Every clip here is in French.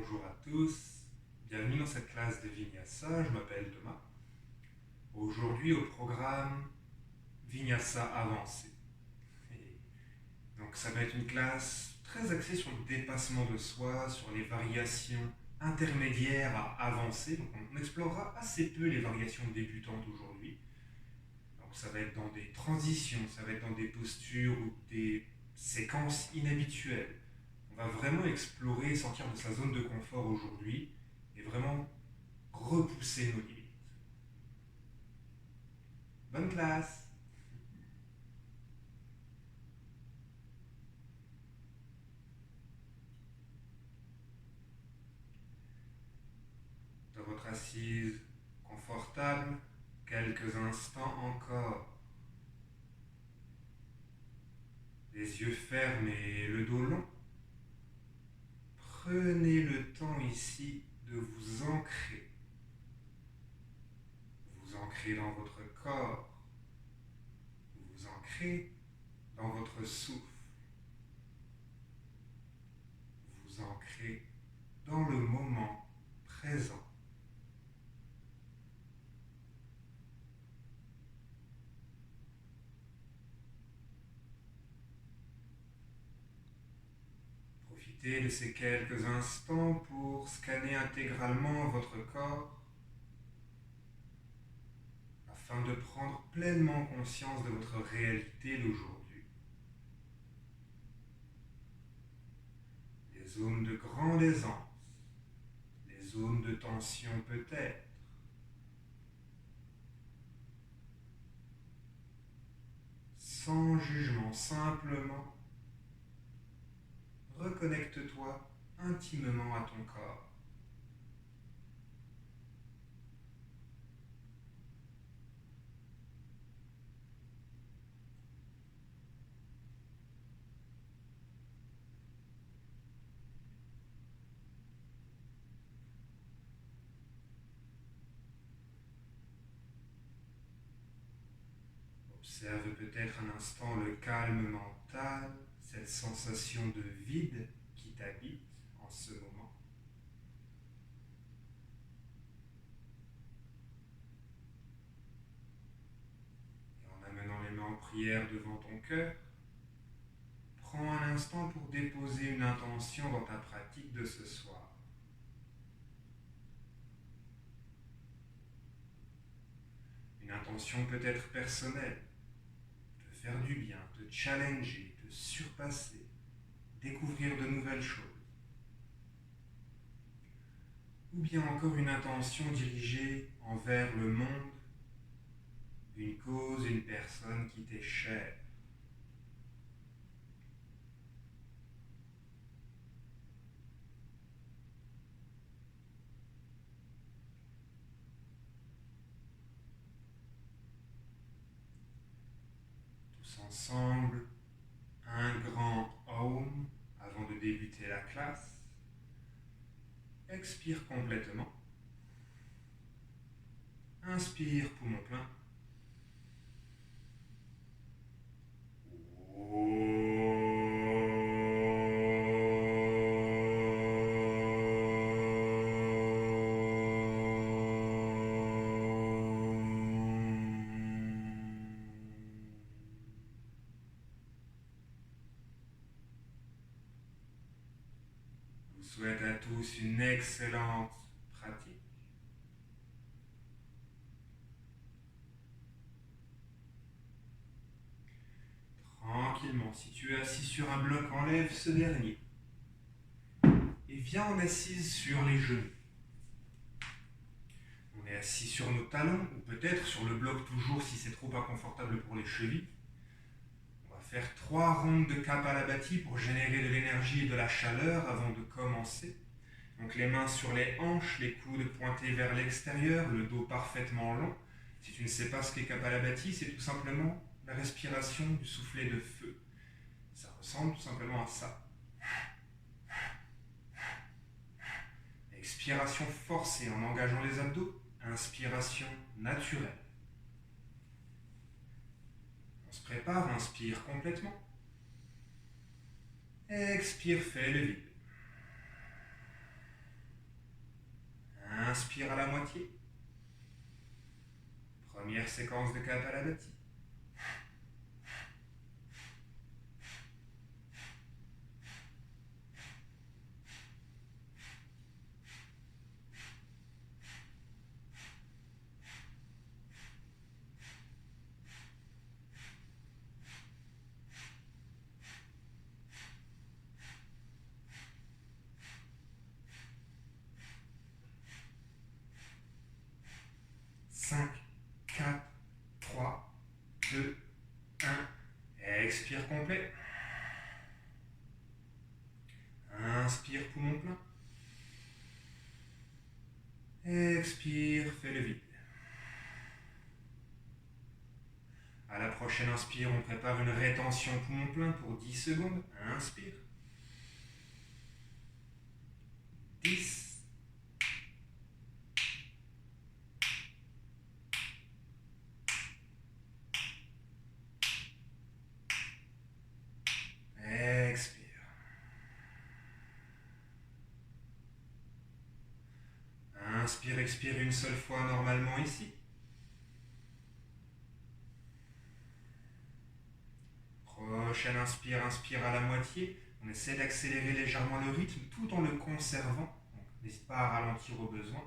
bonjour à tous, bienvenue dans cette classe de Vinyasa, je m'appelle Thomas. Aujourd'hui au programme Vinyasa avancé. Et donc ça va être une classe très axée sur le dépassement de soi, sur les variations intermédiaires à avancées. Donc on explorera assez peu les variations débutantes aujourd'hui. Donc ça va être dans des transitions, ça va être dans des postures ou des séquences inhabituelles. On va vraiment explorer, sortir de sa zone de confort aujourd'hui et vraiment repousser nos limites. Bonne classe! Dans votre assise confortable, quelques instants encore. Les yeux fermés et le dos long. Prenez le temps ici de vous ancrer. Vous ancrez dans votre corps. Vous ancrez dans votre souffle. Vous ancrez dans le moment présent. Profitez de ces quelques instants pour scanner intégralement votre corps afin de prendre pleinement conscience de votre réalité d'aujourd'hui. Les zones de grande aisance, les zones de tension peut-être, sans jugement, simplement, reconnecte-toi intimement à ton corps. Observe peut-être un instant le calme mental, cette sensation de vide qui t'habite en ce moment. Et en amenant les mains en prière devant ton cœur, prends un instant pour déposer une intention dans ta pratique de ce soir. Une intention peut-être personnelle, te faire du bien, te challenger, te surpasser, découvrir de nouvelles choses. Ou bien encore une intention dirigée envers le monde, une cause, une personne qui t'est chère. Tous ensemble, un grand Aum avant de débuter la classe. Expire complètement. Inspire poumon plein. Je vous souhaite à tous une excellente pratique. Tranquillement, si tu es assis sur un bloc, enlève ce dernier. Et viens en assise sur les genoux. On est assis sur nos talons, ou peut-être sur le bloc toujours si c'est trop inconfortable pour les chevilles. On va faire 3 rondes de Kapalabhati pour générer de l'énergie et de la chaleur avant de commencer. Donc les mains sur les hanches, les coudes pointés vers l'extérieur, le dos parfaitement long. Si tu ne sais pas ce qu'est Kapalabhati, c'est tout simplement la respiration du soufflet de feu. Ça ressemble tout simplement à ça. Expiration forcée en engageant les abdos. Inspiration naturelle. On se prépare, inspire complètement. Expire, fais le vide. Inspire à la moitié. Première séquence de Kapalabhati. Cinq, 4, 3, 2, 1. Expire complet. Inspire poumon plein. Expire, fais le vide. À la prochaine inspire, on prépare une rétention poumon plein pour 10 secondes. Inspire. 10. Expire. Inspire, expire une seule fois normalement ici. Prochaine inspire, inspire à la moitié. On essaie d'accélérer légèrement le rythme tout en le conservant. N'hésite pas à ralentir au besoin.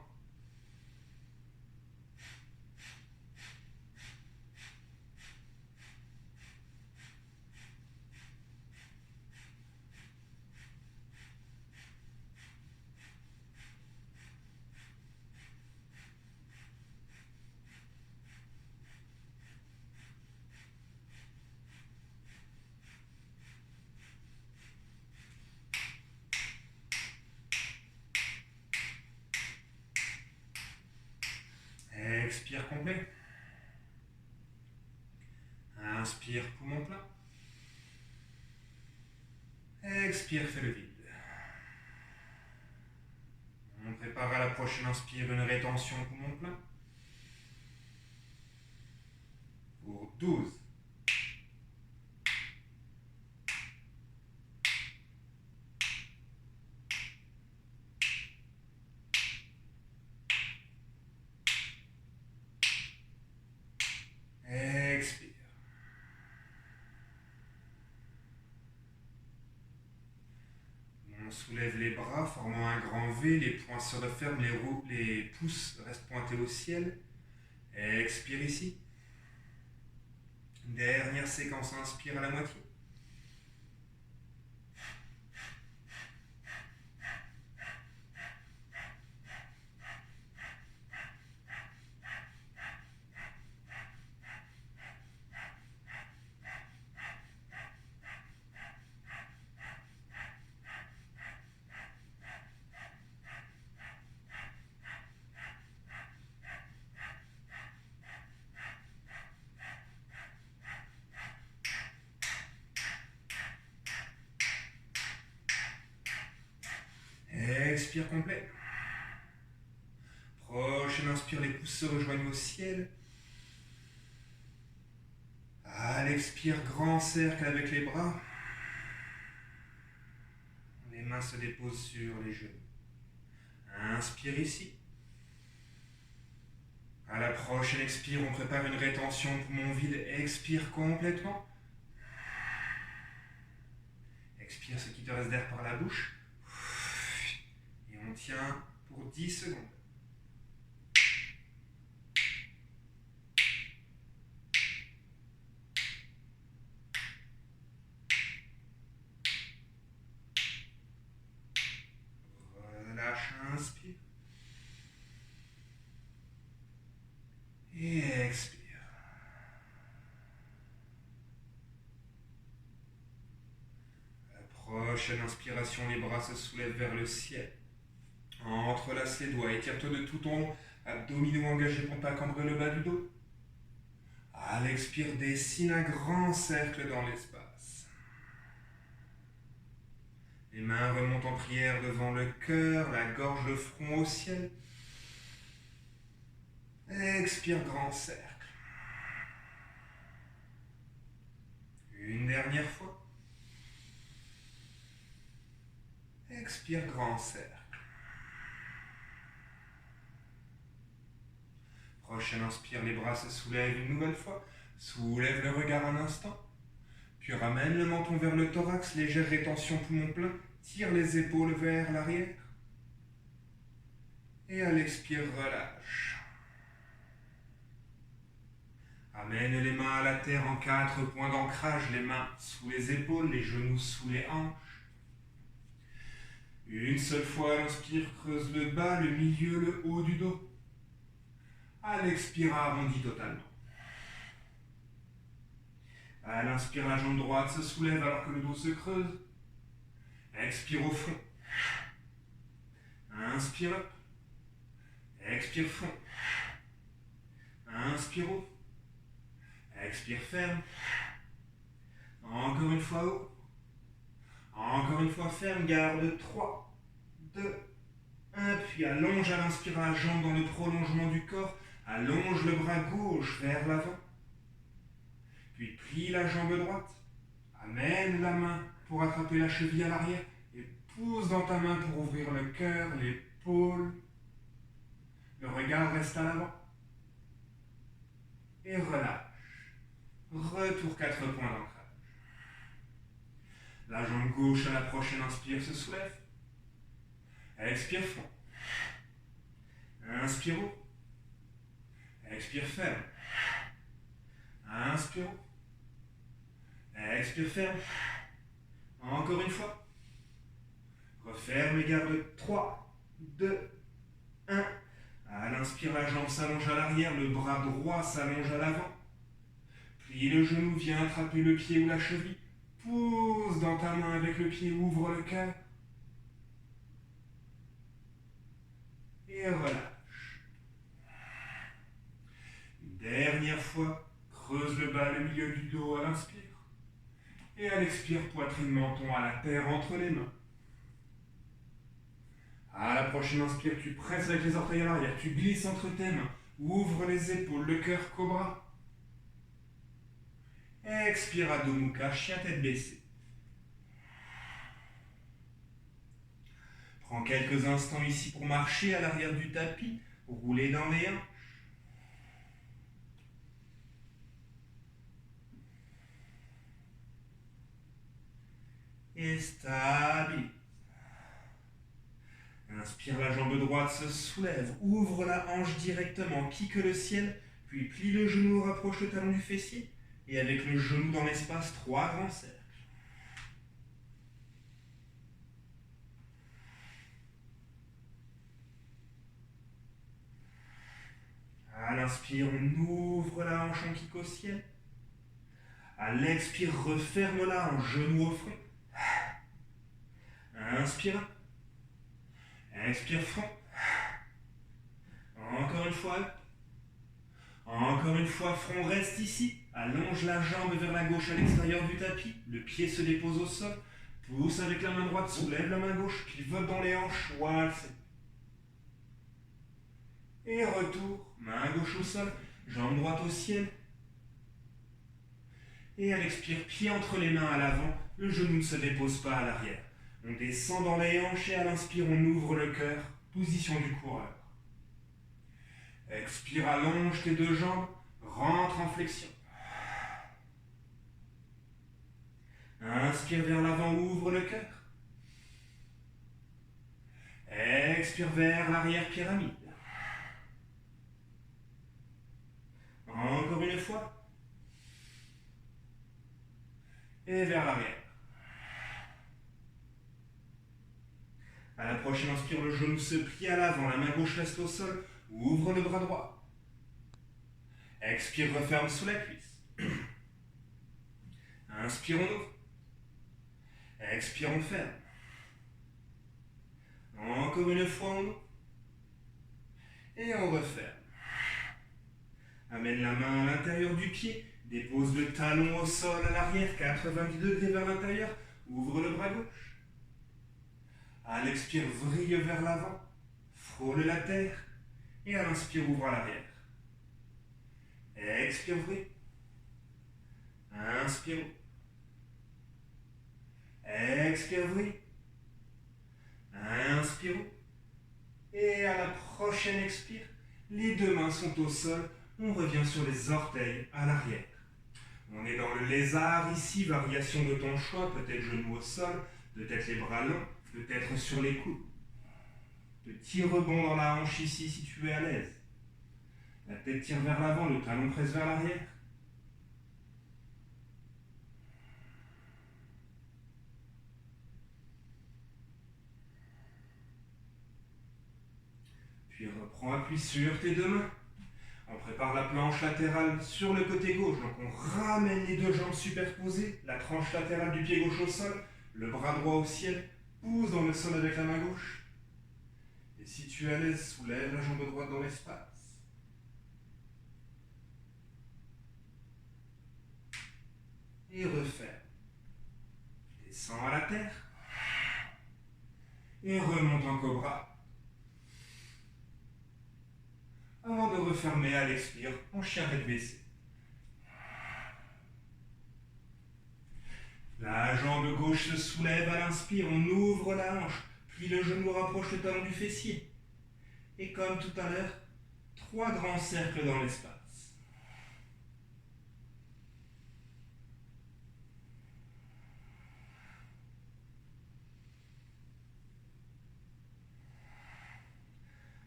Expire complet. Inspire, poumon plein. Expire, fais le vide. On prépare à la prochaine inspire une rétention poumon plein. Pour 12. Expire. On soulève les bras, formant un grand V, les poings se referment, les pouces restent pointés au ciel. Expire ici. Dernière séquence, inspire à la moitié. Expire complet. Prochaine inspire, les pouces se rejoignent au ciel. À l'expire, grand cercle avec les bras. Les mains se déposent sur les genoux. Inspire ici. À la prochaine expire, on prépare une rétention poumon vide. Expire complètement. Expire ce qui te reste d'air par la bouche. Et on tient pour 10 secondes. Relâche, inspire. Et expire. Prochaine inspiration, les bras se soulèvent vers le ciel. Entrelace les doigts, étire-toi de tout ton abdominaux engagés pour ne pas cambrer le bas du dos. À l'expire, dessine un grand cercle dans l'espace. Les mains remontent en prière devant le cœur, la gorge, le front au ciel. Expire, grand cercle. Une dernière fois. Expire, grand cercle. prochaine inspire, les bras se soulèvent une nouvelle fois. Soulève le regard un instant. Puis ramène le menton vers le thorax, légère rétention poumon plein. Tire les épaules vers l'arrière. Et à l'expire, relâche. Amène les mains à la terre en 4 points d'ancrage, les mains sous les épaules, les genoux sous les hanches. Une seule fois à l'inspire, creuse le bas, le milieu, le haut du dos. À l'expire, arrondis totalement. À l'inspire, la jambe droite se soulève alors que le dos se creuse. Expire au fond. Inspire up. Expire fond. Inspire haut. Expire ferme. Encore une fois haut. Encore une fois ferme. Garde 3, 2, 1. Puis allonge à l'inspire la jambe dans le prolongement du corps. Allonge le bras gauche vers l'avant. Puis plie la jambe droite. Amène la main pour attraper la cheville à l'arrière. Et pousse dans ta main pour ouvrir le cœur, l'épaule. Le regard reste à l'avant. Et relâche. Retour 4 points d'ancrage. La jambe gauche à la prochaine inspire se soulève. Expire fond. Inspire haut. Expire ferme. Inspire haut. Expire ferme. Encore une fois. Referme et garde 3, 2, 1. À l'inspire, la jambe s'allonge à l'arrière, le bras droit s'allonge à l'avant. Plie le genou, viens attraper le pied ou la cheville. Pousse dans ta main avec le pied, ouvre le cœur. Et relâche. Une dernière fois, creuse le bas, le milieu du dos à l'inspire. Et à l'expire, poitrine, menton à la terre entre les mains. À la prochaine inspire, tu presses avec les orteils à l'arrière, tu glisses entre tes mains, ouvre les épaules, le cœur cobra. Expire Adho Mukha, chien tête baissée. Prends quelques instants ici pour marcher à l'arrière du tapis, rouler dans les hanches. Et stabilise. Inspire, la jambe droite se soulève, ouvre la hanche directement, kick le ciel, puis plie le genou, rapproche le talon du fessier, et avec le genou dans l'espace, 3 grands cercles. À l'inspire, on ouvre la hanche en kick au ciel. À l'expire, referme-la en genou au front. Inspire. Expire fond. Encore une fois. Encore une fois, front reste ici. Allonge la jambe vers la gauche à l'extérieur du tapis. Le pied se dépose au sol. Pousse avec la main droite, soulève la main gauche, pivote dans les hanches, waltz. Et retour, main gauche au sol, jambe droite au ciel. Et à l'expire, pied entre les mains à l'avant, le genou ne se dépose pas à l'arrière. On descend dans les hanches et à l'inspire, on ouvre le cœur, position du coureur. Expire, allonge tes 2 jambes, rentre en flexion. Inspire vers l'avant, ouvre le cœur. Expire vers l'arrière, pyramide. Encore une fois. Et vers l'arrière. À la prochaine inspire, le genou se plie à l'avant, la main gauche reste au sol, ouvre le bras droit. Expire, referme sous la cuisse. Inspire, on ouvre. Expire, on ferme. Encore une fois, on ouvre. Et on referme. Amène la main à l'intérieur du pied. Dépose le talon au sol à l'arrière, 90 degrés vers l'intérieur. Ouvre le bras gauche. À l'expire, vrille vers l'avant. Frôle la terre. Et à l'inspire, ouvre à l'arrière. Expire, vrille. Inspire. Expire, vrille. Inspire. Et à la prochaine expire, Les deux mains sont au sol, on revient sur les orteils à l'arrière. On est dans le lézard ici, variation de ton choix, peut-être genoux au sol, peut-être les bras longs, peut-être sur les coudes. Petit rebond dans la hanche ici si tu es à l'aise. La tête tire vers l'avant, le talon presse vers l'arrière. Puis reprends appui sur tes deux mains. On prépare la planche latérale sur le côté gauche. Donc on ramène les deux jambes superposées, la tranche latérale du pied gauche au sol, le bras droit au ciel, pousse dans le sol avec la main gauche. Et si tu es à l'aise, soulève la jambe droite dans l'espace. Et referme. Descends à la terre. Et remonte en cobra. Avant de refermer à l'expire en chien tête baissée. La jambe gauche se soulève à l'inspire, on ouvre la hanche, puis le genou rapproche le talon du fessier. Et comme tout à l'heure, 3 grands cercles dans l'espace.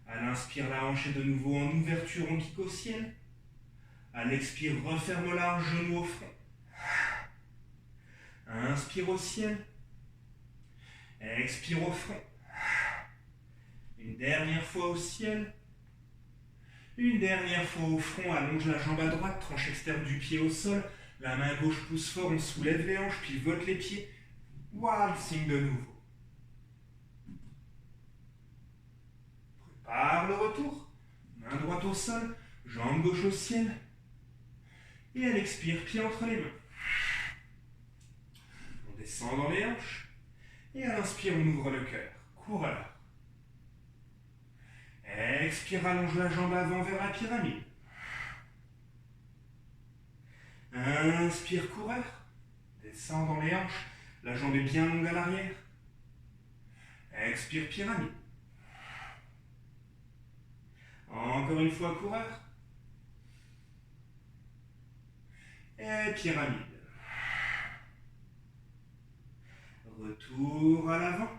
À l'inspire, la hanche est de nouveau en ouverture, on kick au ciel. À l'expire, referme la hanche, genou au front. Inspire au ciel. Expire au front. Une dernière fois au ciel. Une dernière fois au front, allonge la jambe à droite, tranche externe du pied au sol. La main gauche pousse fort, on soulève les hanches, pivote les pieds. Waltzing de nouveau. Prépare le retour. Main droite au sol, jambe gauche au ciel. Et elle expire, pied entre les mains. On descend dans les hanches. Et à l'inspire, on ouvre le cœur. Coureur. Expire, allonge la jambe avant vers la pyramide. Inspire, coureur. Descend dans les hanches. La jambe est bien longue à l'arrière. Expire, pyramide. Encore une fois, coureur. Et pyramide. Retour à l'avant.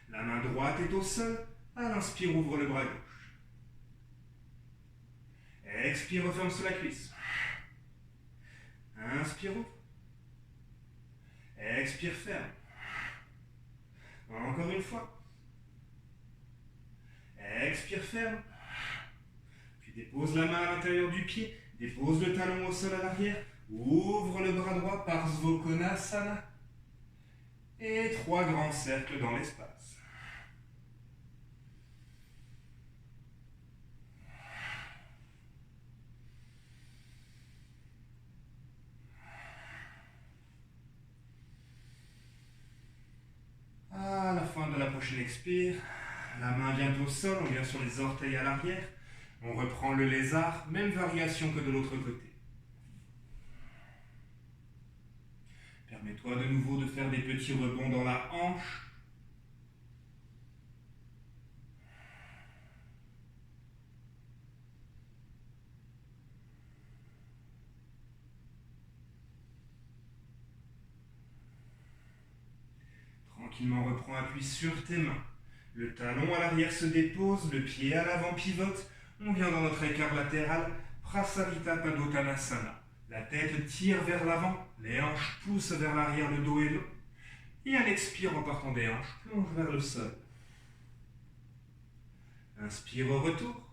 La main droite est au sol. À l'inspire, ouvre le bras gauche. Expire, referme sous la cuisse. Inspire, ouvre. Expire, ferme. Encore une fois. Expire, ferme. Puis dépose la main à l'intérieur du pied. Dépose le talon au sol à l'arrière. Ouvre le bras droit par Svakonasana. Et 3 grands cercles dans l'espace. À la fin de la prochaine expire, la main vient au sol, on vient sur les orteils à l'arrière. On reprend le lézard, même variation que de l'autre côté. Permets-toi de nouveau de faire des petits rebonds dans la hanche. Tranquillement, reprends appui sur tes mains. Le talon à l'arrière se dépose, le pied à l'avant pivote. On vient dans notre écart latéral, Prasarita Padottanasana. La tête tire vers l'avant, les hanches poussent vers l'arrière, le dos est long. Et à l'expire en partant des hanches, plonge vers le sol. Inspire au retour.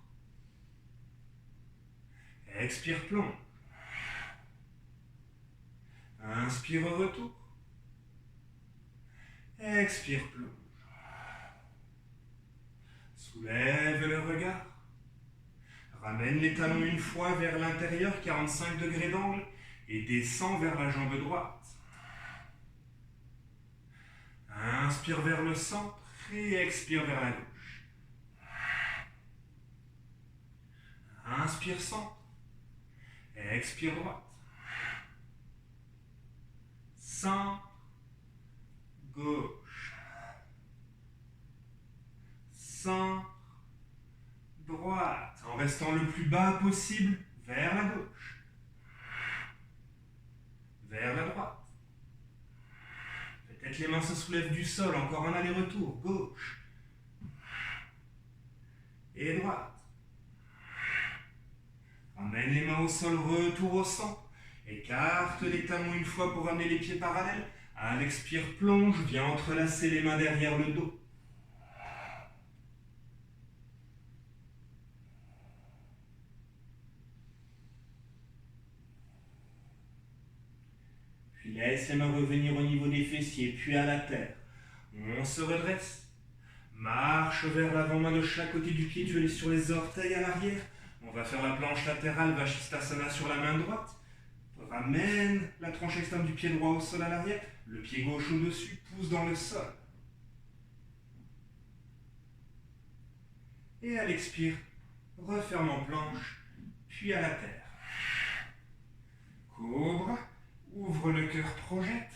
Expire, plonge. Inspire au retour. Expire, plonge. Soulève le regard. Ramène les talons une fois vers l'intérieur, 45 degrés d'angle, et descend vers la jambe droite. Inspire vers le centre et expire vers la gauche. Inspire centre. Expire droite. Centre. Gauche. Centre. Droite. On restant le plus bas possible vers la gauche, vers la droite. Peut-être les mains se soulèvent du sol, encore un aller-retour, gauche et droite. Ramène les mains au sol, retour au centre. Écarte les talons une fois pour ramener les pieds parallèles. À l'expire, plonge, viens entrelacer les mains derrière le dos. Puis laisse les mains revenir au niveau des fessiers, puis à la terre. On se redresse. Marche vers l'avant, main de chaque côté du pied, tu es sur les orteils à l'arrière. On va faire la planche latérale, Vashisthasana sur la main droite. Ramène la tranche externe du pied droit au sol à l'arrière. Le pied gauche au-dessus, pousse dans le sol. Et à l'expire, referme en planche, puis à la terre. Cobra, ouvre le cœur, projette.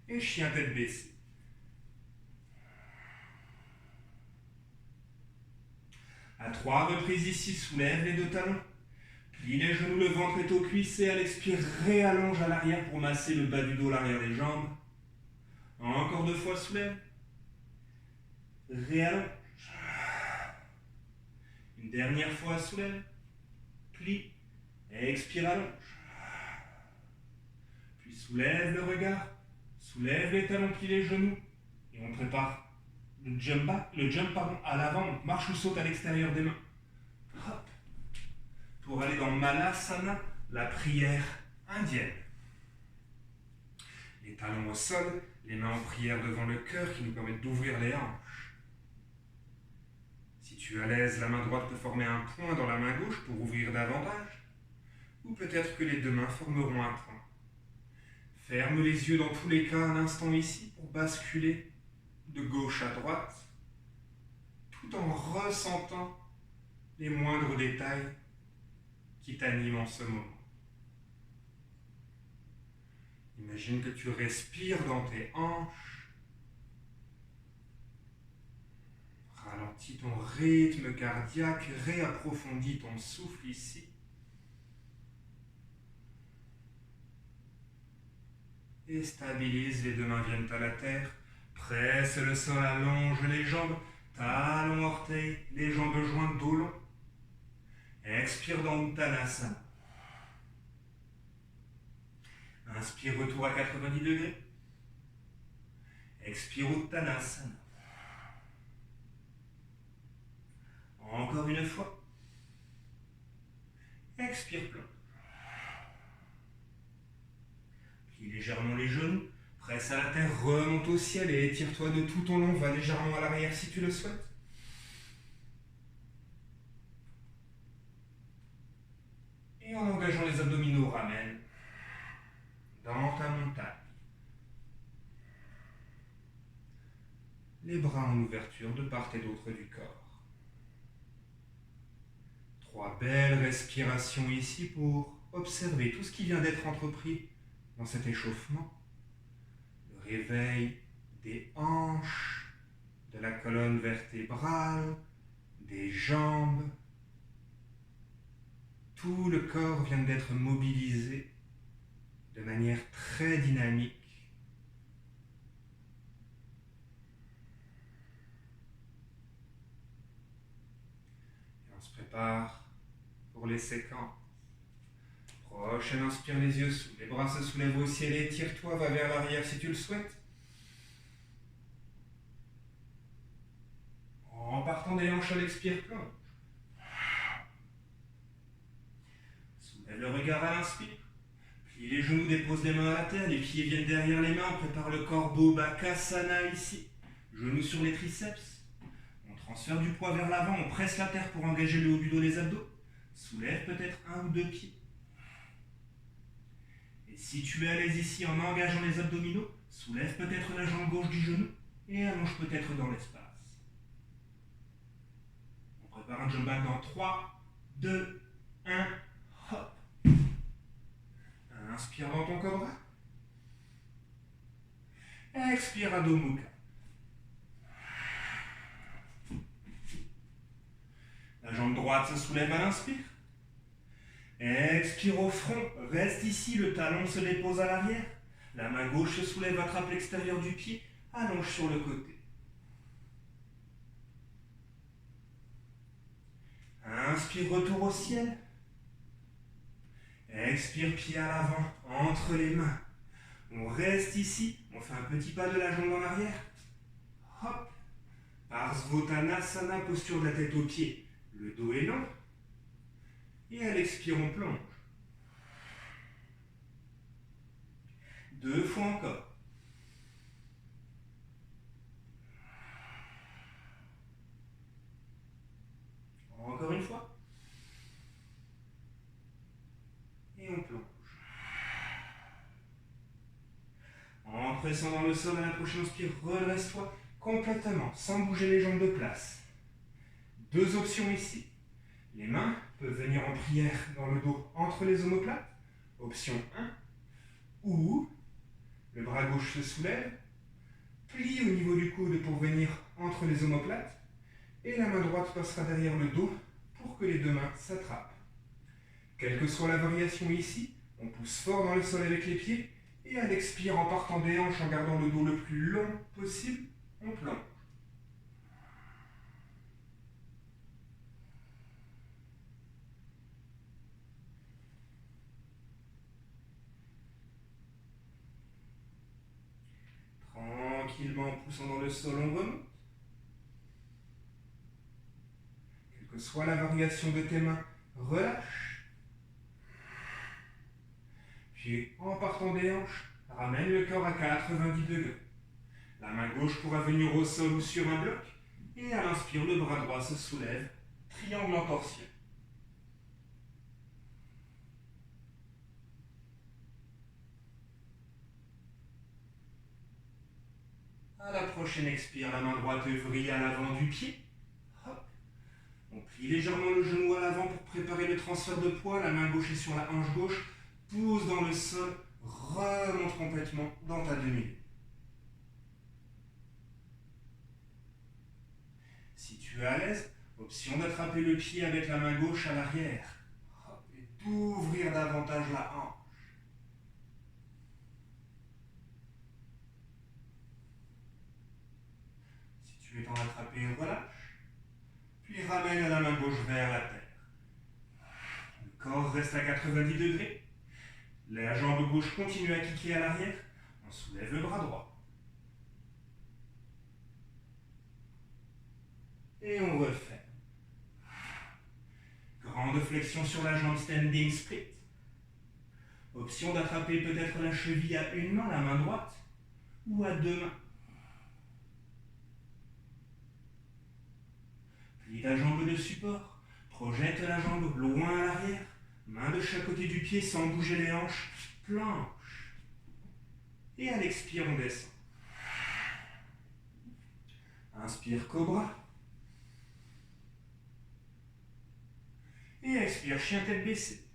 Et chien tête baissée. À 3 reprises ici, soulève les 2 talons. Plie les genoux, le ventre est aux cuisses et à l'expire, réallonge à l'arrière pour masser le bas du dos, l'arrière des jambes. Encore 2 fois, soulève. Réallonge. Une dernière fois, soulève. Plie. Expire, allonge. Puis soulève le regard. Soulève les talons, plie les genoux. Et on prépare le jump à l'avant. Donc marche ou saute à l'extérieur des mains. Hop. Pour aller dans Malasana, la prière indienne. Les talons au sol, les mains en prière devant le cœur qui nous permettent d'ouvrir les hanches. Si tu es à l'aise, la main droite peut former un point dans la main gauche pour ouvrir davantage. Ou peut-être que les 2 mains formeront un point. Ferme les yeux dans tous les cas un instant ici pour basculer de gauche à droite, tout en ressentant les moindres détails qui t'animent en ce moment. Imagine que tu respires dans tes hanches. Ralentis ton rythme cardiaque, réapprofondis ton souffle ici. Et stabilise, les 2 mains viennent à la terre. Presse le sol, allonge les jambes, talons, orteils, les jambes jointes, dos long. Expire dans Uttanasana. Inspire, retour à 90 degrés. Expire, Uttanasana. Encore une fois. Expire, plonge. Plie légèrement les genoux. Presse à la terre, remonte au ciel et étire-toi de tout ton long. Va légèrement à l'arrière si tu le souhaites. Et en engageant les abdominaux, ramène dans ta montagne. Les bras en ouverture de part et d'autre du corps. 3 belles respirations ici pour observer tout ce qui vient d'être entrepris dans cet échauffement. Le réveil des hanches, de la colonne vertébrale, des jambes. Tout le corps vient d'être mobilisé de manière très dynamique. Et on se prépare pour les séquences. Prochaine, inspire les yeux sous. Les bras se soulèvent au ciel et tire-toi, va vers l'arrière si tu le souhaites. En partant des hanches à l'expire, plonge. Soulève le regard à l'inspire. Plie les genoux, dépose les mains à la terre, les pieds viennent derrière les mains, on prépare le corbeau Bakasana ici. Genoux sur les triceps. On transfère du poids vers l'avant, on presse la terre pour engager le haut du dos, les abdos. Soulève peut-être 1 ou 2 pieds. Et si tu es à l'aise ici en engageant les abdominaux, soulève peut-être la jambe gauche du genou et allonge peut-être dans l'espace. On prépare un jump back dans 3, 2, 1, hop. Inspire dans ton cobra. Expire Adho Mukha. La jambe droite se soulève à l'inspire. Expire au front, reste ici, le talon se dépose à l'arrière. La main gauche se soulève, attrape l'extérieur du pied, allonge sur le côté. Inspire, retour au ciel. Expire, pied à l'avant, entre les mains. On reste ici, on fait un petit pas de la jambe en arrière. Hop. Parsvottanasana, posture de la tête aux pieds. Le dos est long. Et à l'expire, on plonge. 2 fois encore. Encore une fois. Et on plonge. En pressant dans le sol à la prochaine inspire, redresse-toi complètement, sans bouger les jambes de place. 2 options ici. Les mains peuvent venir en prière dans le dos entre les omoplates. Option 1. Ou le bras gauche se soulève, plie au niveau du coude pour venir entre les omoplates, et la main droite passera derrière le dos pour que les 2 mains s'attrapent. Quelle que soit la variation ici, on pousse fort dans le sol avec les pieds, et à l'expire, en partant des hanches, en gardant le dos le plus long possible, on plonge. Tranquillement, en poussant dans le sol, on remonte. Quelle que soit la variation de tes mains, relâche. Puis, en partant des hanches, ramène le corps à 90 degrés. La main gauche pourra venir au sol ou sur un bloc. Et à l'inspire, le bras droit se soulève, triangle en torsion. À la prochaine expire, la main droite vrille à l'avant du pied. Hop. On plie légèrement le genou à l'avant pour préparer le transfert de poids. La main gauche est sur la hanche gauche. Pousse dans le sol. Remonte complètement dans ta demi-lune. Si tu es à l'aise, option d'attraper le pied avec la main gauche à l'arrière. Hop. Et d'ouvrir davantage la hanche. Tu es en attraper, relâche. Puis ramène la main gauche vers la terre. Le corps reste à 90 degrés. La jambe gauche continue à kicker à l'arrière. On soulève le bras droit. Et on refait. Grande flexion sur la jambe, standing split. Option d'attraper peut-être la cheville à une main, la main droite, ou à 2 mains. Plie ta jambe de support, projette la jambe loin à l'arrière, main de chaque côté du pied sans bouger les hanches, planche. Et à l'expire, on descend. Inspire, cobra. Et expire, chien tête baissée.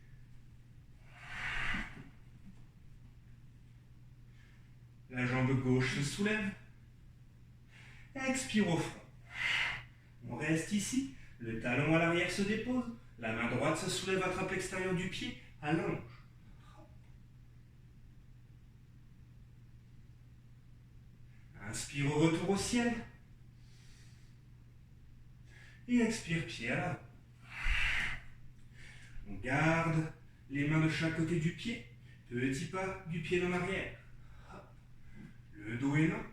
La jambe gauche se soulève. Expire au front. On reste ici. Le talon à l'arrière se dépose. La main droite se soulève, attrape l'extérieur du pied, allonge. Inspire au retour au ciel. Et expire, pied à l'avant. On garde les mains de chaque côté du pied. Petit pas du pied en arrière. Le dos est long.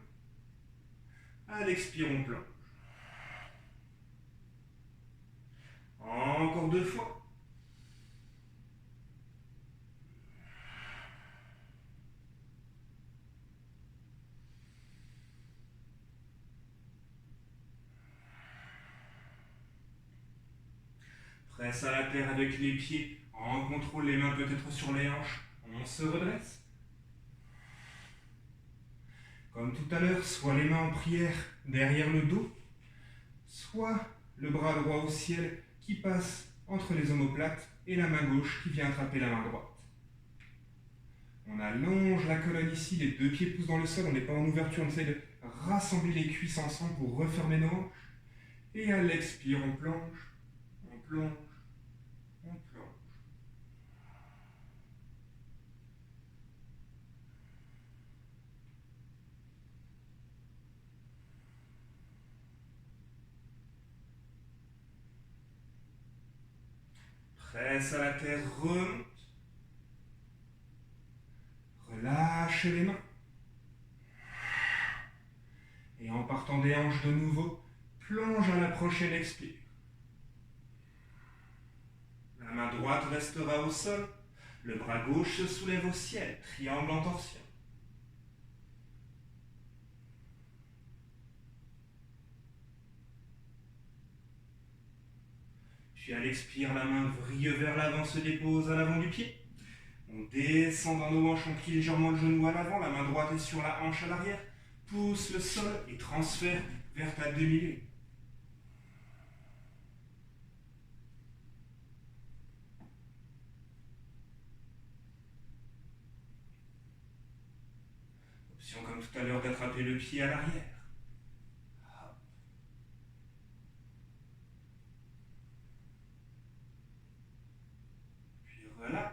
À l'expire, on plonge. Encore 2 fois. Presse à la terre avec les pieds. En contrôle, les mains peut-être sur les hanches. On se redresse. Comme tout à l'heure, soit les mains en prière derrière le dos, soit le bras droit au ciel qui passe entre les omoplates et la main gauche qui vient attraper la main droite. On allonge la colonne ici, les 2 pieds poussent dans le sol, on n'est pas en ouverture, on essaie de rassembler les cuisses ensemble pour refermer nos hanches. Et à l'expire, on plonge, on plonge, on plonge. Presse à la terre, remonte. Relâche les mains. Et en partant des hanches de nouveau, plonge à la prochaine expire. La main droite restera au sol. Le bras gauche se soulève au ciel, triangle en torsion. Puis à l'expire, la main vrille vers l'avant, se dépose à l'avant du pied. On descend dans nos hanches, on plie légèrement le genou à l'avant, la main droite est sur la hanche à l'arrière. Pousse le sol et transfère vers ta demi-lune. Option comme tout à l'heure d'attraper le pied à l'arrière. Puis relâche.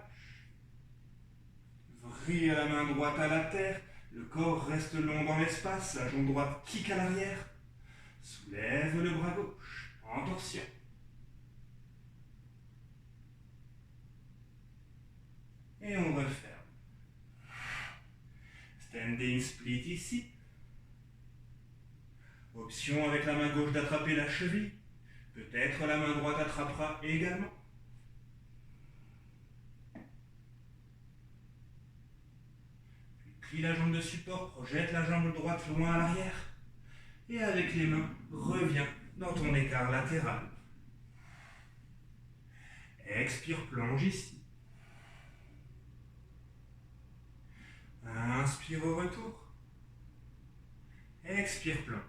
Vrille à la main droite à la terre. Le corps reste long dans l'espace. La jambe droite kick à l'arrière. Soulève le bras gauche en torsion. Et on referme. Standing split ici. Option avec la main gauche d'attraper la cheville. Peut-être la main droite attrapera également. Puis plie la jambe de support, projette la jambe droite loin à l'arrière. Et avec les mains, reviens dans ton écart latéral. Expire, plonge ici. Inspire au retour. Expire, plonge.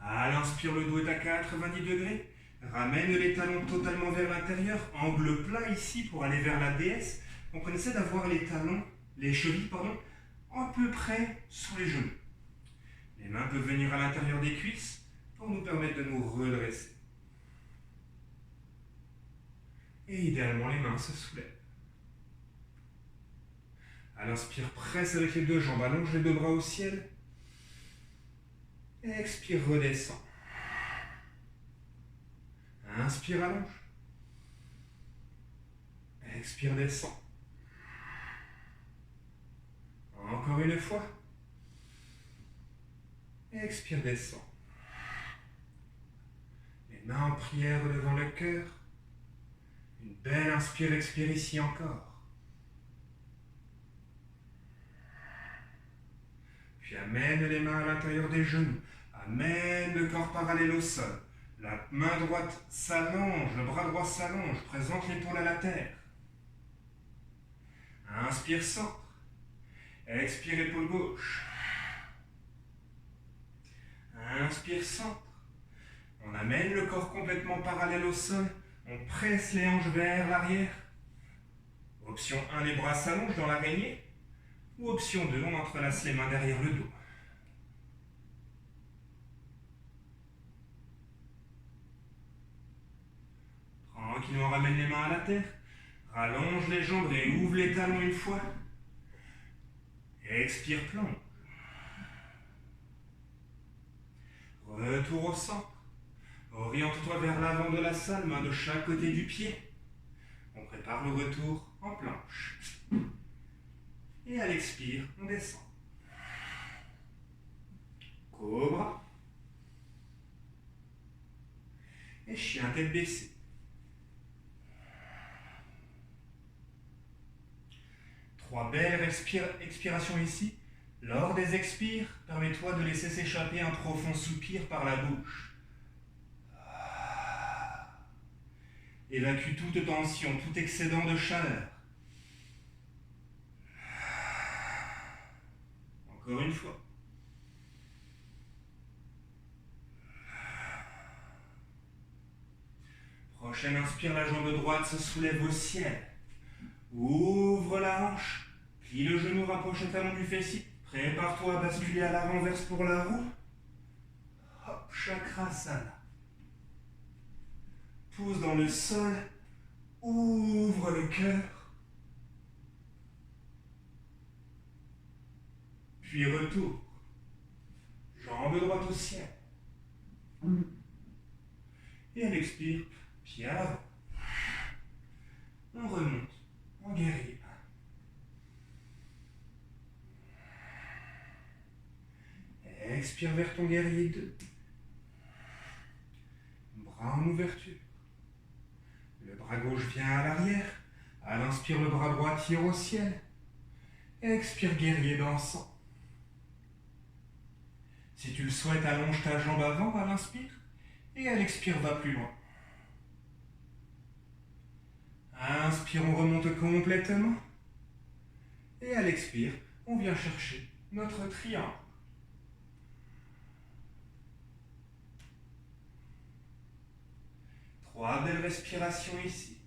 À l'inspire, le dos est à 90 degrés. Ramène les talons totalement vers l'intérieur. Angle plat ici pour aller vers la déesse. Donc on essaie d'avoir les chevilles, à peu près sous les genoux. Les mains peuvent venir à l'intérieur des cuisses pour nous permettre de nous redresser. Et idéalement, les mains se soulèvent. À l'inspire, presse avec les deux jambes, allonge les deux bras au ciel. Expire, redescend. Inspire, allonge. Expire, descend. Encore une fois. Expire, descend. Les mains en prière devant le cœur. Une belle inspire, expire ici encore. Puis amène les mains à l'intérieur des genoux. Amène le corps parallèle au sol. La main droite s'allonge, le bras droit s'allonge. Présente l'épaule à la terre. Inspire, centre. Expire, épaule gauche. Inspire, centre. On amène le corps complètement parallèle au sol. On presse les hanches vers l'arrière. Option 1, les bras s'allongent dans l'araignée. Ou option 2, on entrelace les mains derrière le dos. Tranquillement, ramène les mains à la terre. Rallonge les jambes et ouvre les talons une fois. Expire, plonge. Retour au centre. Oriente-toi vers l'avant de la salle, main de chaque côté du pied. On prépare le retour en planche. Et à l'expire, on descend. Cobra. Et chien tête baissée. Trois belles expirations ici. Lors des expires, permets-toi de laisser s'échapper un profond soupir par la bouche. Évacue toute tension, tout excédent de chaleur. Encore une fois. Prochaine inspire, la jambe droite se soulève au ciel. Ouvre la hanche, plie le genou, rapproche le talon du fessier. Prépare-toi à basculer à l'avant, verse pour la roue. Hop, chakrasana. pousse dans le sol, ouvre le cœur, puis retour, jambe droite au ciel. Et elle expire, pied à l'avant. On remonte en guerrier. Expire vers ton guerrier 2. Bras en ouverture. Le bras gauche vient à l'arrière. À l'inspire, le bras droit tire au ciel. Expire, guerrier dansant. Si tu le souhaites, allonge ta jambe avant à l'inspire. Et à l'expire, va plus loin. Inspire, on remonte complètement. Et à l'expire, on vient chercher notre triangle. Trois belles respirations ici.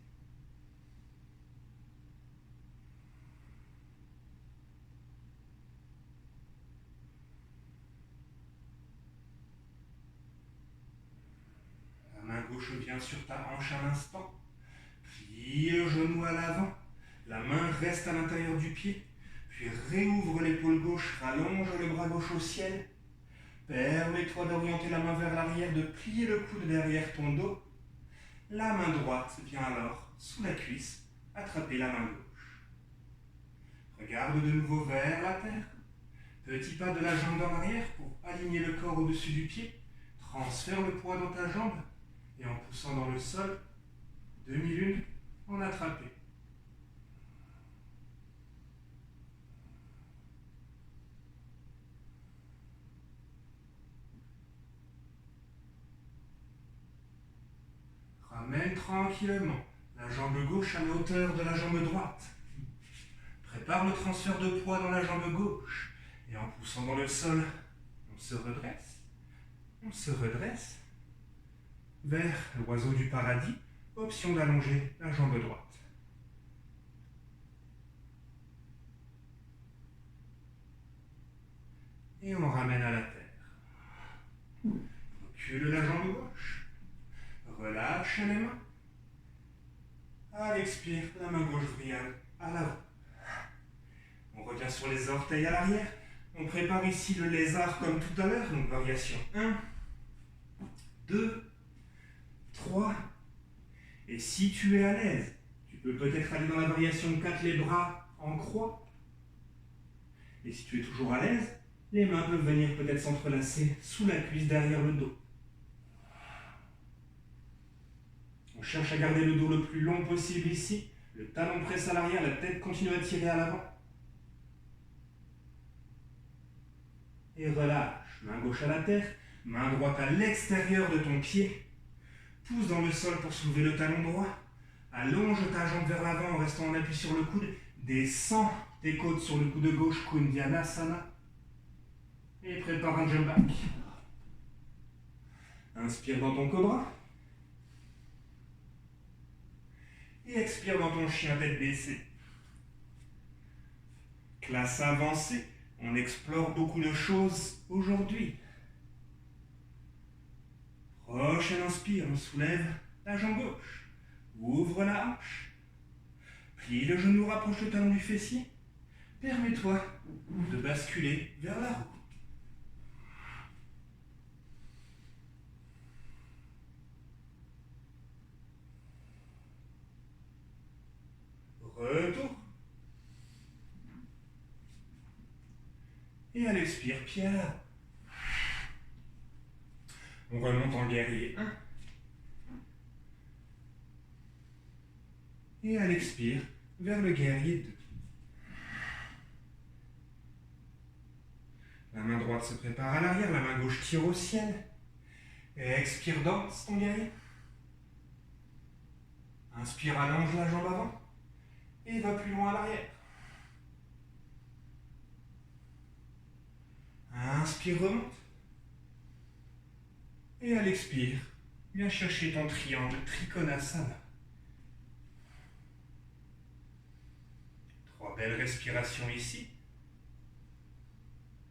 La main gauche vient sur ta hanche à l'instant. Plie le genou à l'avant. La main reste à l'intérieur du pied. Puis réouvre l'épaule gauche, rallonge le bras gauche au ciel. Permets-toi d'orienter la main vers l'arrière, de plier le coude derrière ton dos. La main droite vient alors, sous la cuisse, attraper la main gauche. Regarde de nouveau vers la terre. Petit pas de la jambe en arrière pour aligner le corps au-dessus du pied. Transfère le poids dans ta jambe et en poussant dans le sol, demi-lune, en attraper. Ramène tranquillement la jambe gauche à la hauteur de la jambe droite. Prépare le transfert de poids dans la jambe gauche. Et en poussant dans le sol, on se redresse. On se redresse. Vers l'oiseau du paradis, option d'allonger la jambe droite. Et on ramène à la terre. Recule la jambe gauche. Relâche les mains. À l'expire, la main gauche brille à l'avant. On revient sur les orteils à l'arrière. On prépare ici le lézard comme tout à l'heure. Donc variation 1, 2, 3. Et si tu es à l'aise, tu peux peut-être aller dans la variation 4, les bras en croix. Et si tu es toujours à l'aise, les mains peuvent venir peut-être s'entrelacer sous la cuisse derrière le dos. On cherche à garder le dos le plus long possible ici. Le talon presse à l'arrière, la tête continue à tirer à l'avant. Et relâche. Main gauche à la terre, main droite à l'extérieur de ton pied. Pousse dans le sol pour soulever le talon droit. Allonge ta jambe vers l'avant en restant en appui sur le coude. Descends tes côtes sur le coude gauche, Kundyanasana. Et prépare un jump back. Inspire dans ton cobra. Et expire dans ton chien tête baissée. Classe avancée, on explore beaucoup de choses aujourd'hui. Prochaine inspire, on soulève la jambe gauche. Ouvre la hanche. Plie le genou, rapproche le talon du fessier. Permets-toi de basculer vers la roue. Retour. Et à l'expire, pied à l'avant. On remonte en guerrier 1. Et à l'expire, vers le guerrier 2. La main droite se prépare à l'arrière, la main gauche tire au ciel. Et expire, danse ton guerrier. Inspire, allonge la jambe avant. Et va plus loin à l'arrière. Inspire, remonte. Et à l'expire, viens chercher ton triangle Trikonasana. 3 belles respirations ici.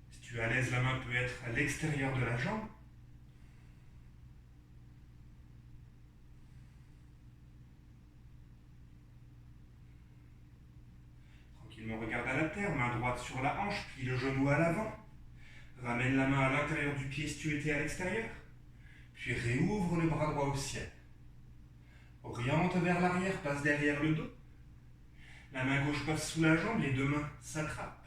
Si tu es à l'aise, la main peut être à l'extérieur de la jambe. droite sur la hanche, plie le genou à l'avant. Ramène la main à l'intérieur du pied si tu étais à l'extérieur. Puis réouvre le bras droit au ciel. Oriente vers l'arrière, passe derrière le dos. La main gauche passe sous la jambe, les deux mains s'attrapent.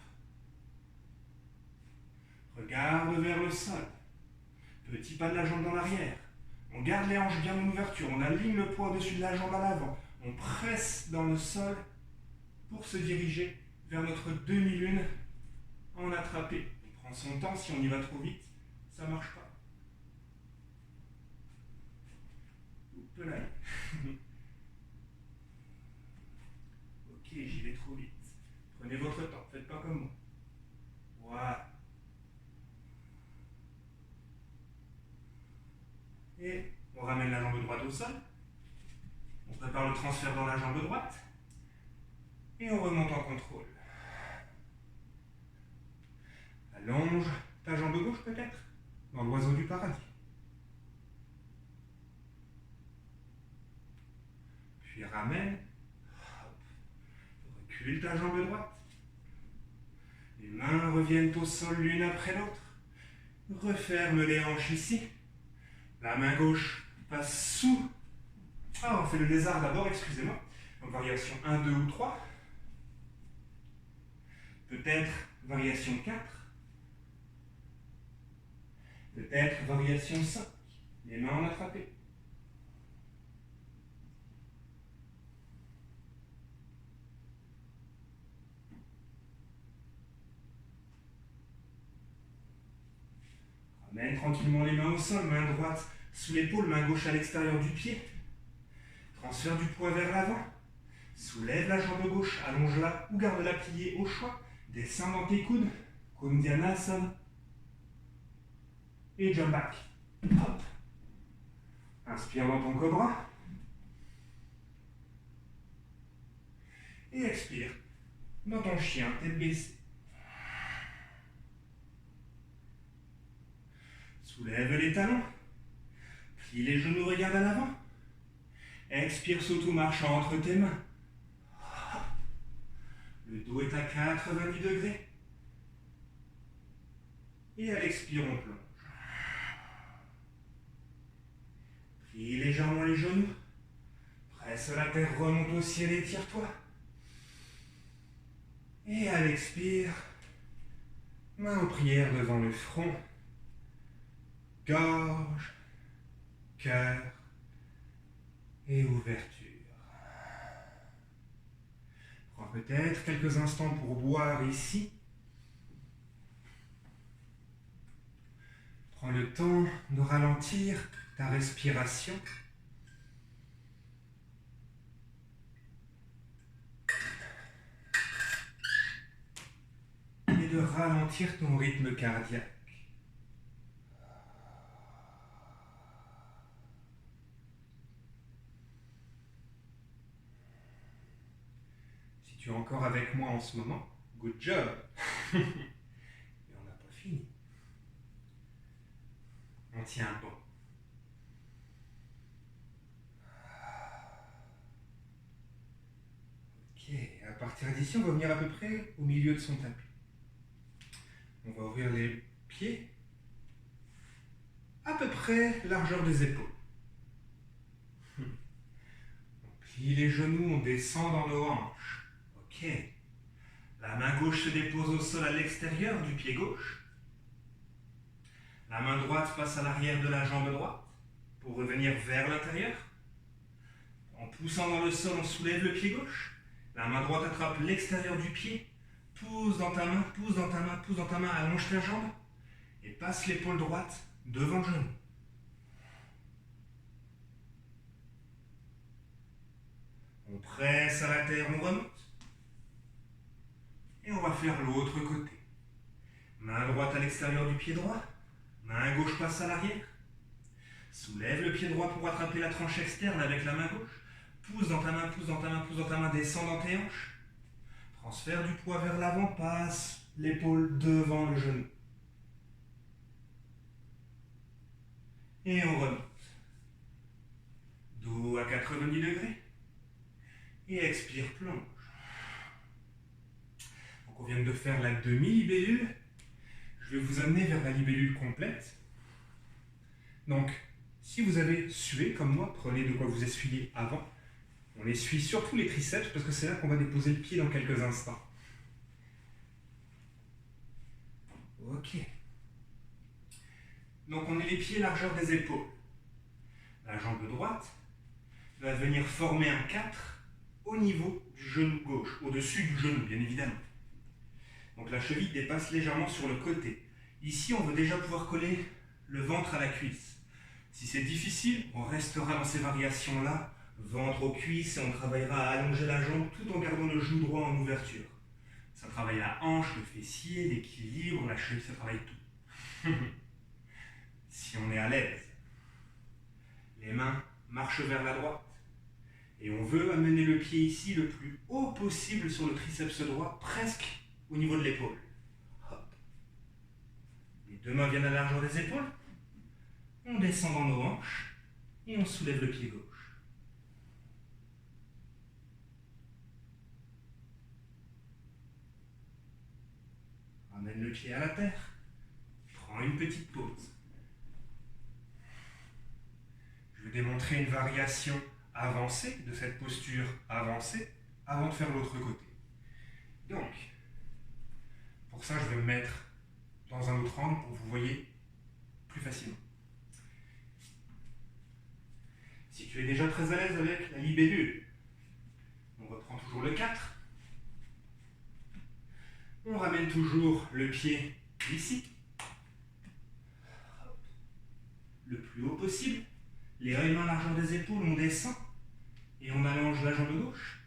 Regarde vers le sol. Petit pas de la jambe dans l'arrière. On garde les hanches bien en ouverture. On aligne le poids au-dessus de la jambe à l'avant. On presse dans le sol pour se diriger vers notre demi-lune en attrapé. On prend son temps. Si on y va trop vite, ça ne marche pas. Oups là. Ok, j'y vais trop vite. Prenez votre temps. Faites pas comme moi. Voilà. Et on ramène la jambe droite au sol. On prépare le transfert dans la jambe droite. Et on remonte en contrôle. Allonge ta jambe gauche peut-être, dans l'oiseau du paradis. Puis ramène. Hop. Recule ta jambe droite. Les mains reviennent au sol l'une après l'autre. Referme les hanches ici. La main gauche passe sous. Ah, on fait le lézard d'abord, excusez-moi. Donc variation 1, 2 ou 3. Peut-être variation 4. Peut-être variation 5. Les mains en attrapé. Ramène tranquillement les mains au sol, main droite sous l'épaule, main gauche à l'extérieur du pied. Transfère du poids vers l'avant. Soulève la jambe gauche, allonge-la ou garde-la pliée au choix. Descends dans tes coudes. Kundyanasana. Et jump back. Hop. Inspire dans ton cobra. Et expire dans ton chien, tête baissée. Soulève les talons. Plie les genoux, regarde à l'avant. Expire, saute ou marche entre tes mains. Le dos est à 90 degrés. Et à l'expire, on plonge. Plie légèrement les genoux. Presse la terre, remonte au ciel, étire-toi. Et à l'expire, main en prière devant le front. Gorge, cœur et ouverture. Prends peut-être quelques instants pour boire ici. Prends le temps de ralentir ta respiration. Et de ralentir ton rythme cardiaque. Si tu es encore avec moi en ce moment, good job. Et on n'a pas fini. On tient bon. Ok, à partir d'ici, on va venir à peu près au milieu de son tapis. On va ouvrir les pieds à peu près largeur des épaules. On plie les genoux, on descend dans nos hanches. Ok. La main gauche se dépose au sol à l'extérieur du pied gauche. La main droite passe à l'arrière de la jambe droite pour revenir vers l'intérieur. En poussant dans le sol, on soulève le pied gauche. La main droite attrape l'extérieur du pied. Pousse dans ta main, pousse dans ta main, pousse dans ta main, allonge ta jambe et passe l'épaule droite devant le genou. On presse à la terre, on remonte. Et on va faire l'autre côté. Main droite à l'extérieur du pied droit. Main gauche passe à l'arrière. Soulève le pied droit pour attraper la tranche externe avec la main gauche. Pousse dans ta main, pousse dans ta main, pousse dans ta main, descends dans tes hanches. Transfère du poids vers l'avant, passe l'épaule devant le genou. Et on remonte. Dos à 90 degrés. Et expire, plonge. Donc on vient de faire la demi-libellule. Je vais vous amener vers la libellule complète. Donc, si vous avez sué comme moi, prenez de quoi vous essuyer avant. On essuie surtout les triceps parce que c'est là qu'on va déposer le pied dans quelques instants. Ok. Donc on est les pieds largeur des épaules. La jambe droite va venir former un 4 au niveau du genou gauche, au-dessus du genou bien évidemment. Donc la cheville dépasse légèrement sur le côté. Ici on veut déjà pouvoir coller le ventre à la cuisse. Si c'est difficile, on restera dans ces variations-là, ventre aux cuisses, et on travaillera à allonger la jambe tout en gardant le genou droit en ouverture. Ça travaille la hanche, le fessier, l'équilibre, la cheville, ça travaille tout. Si on est à l'aise, les mains marchent vers la droite. Et on veut amener le pied ici le plus haut possible sur le triceps droit, presque au niveau de l'épaule. Hop. Les deux mains viennent à la largeur des épaules. On descend dans nos hanches et on soulève le pied gauche. Ramène le pied à la terre. Prends une petite pause. Je vais démontrer une variation avancée de cette posture avancée avant de faire l'autre côté. Donc, pour ça, je vais me mettre dans un autre angle pour que vous voyez plus facilement. Si tu es déjà très à l'aise avec la libellule, on reprend toujours le 4. On ramène toujours le pied ici, le plus haut possible. Les mains largeur des épaules, on descend et on allonge la jambe gauche.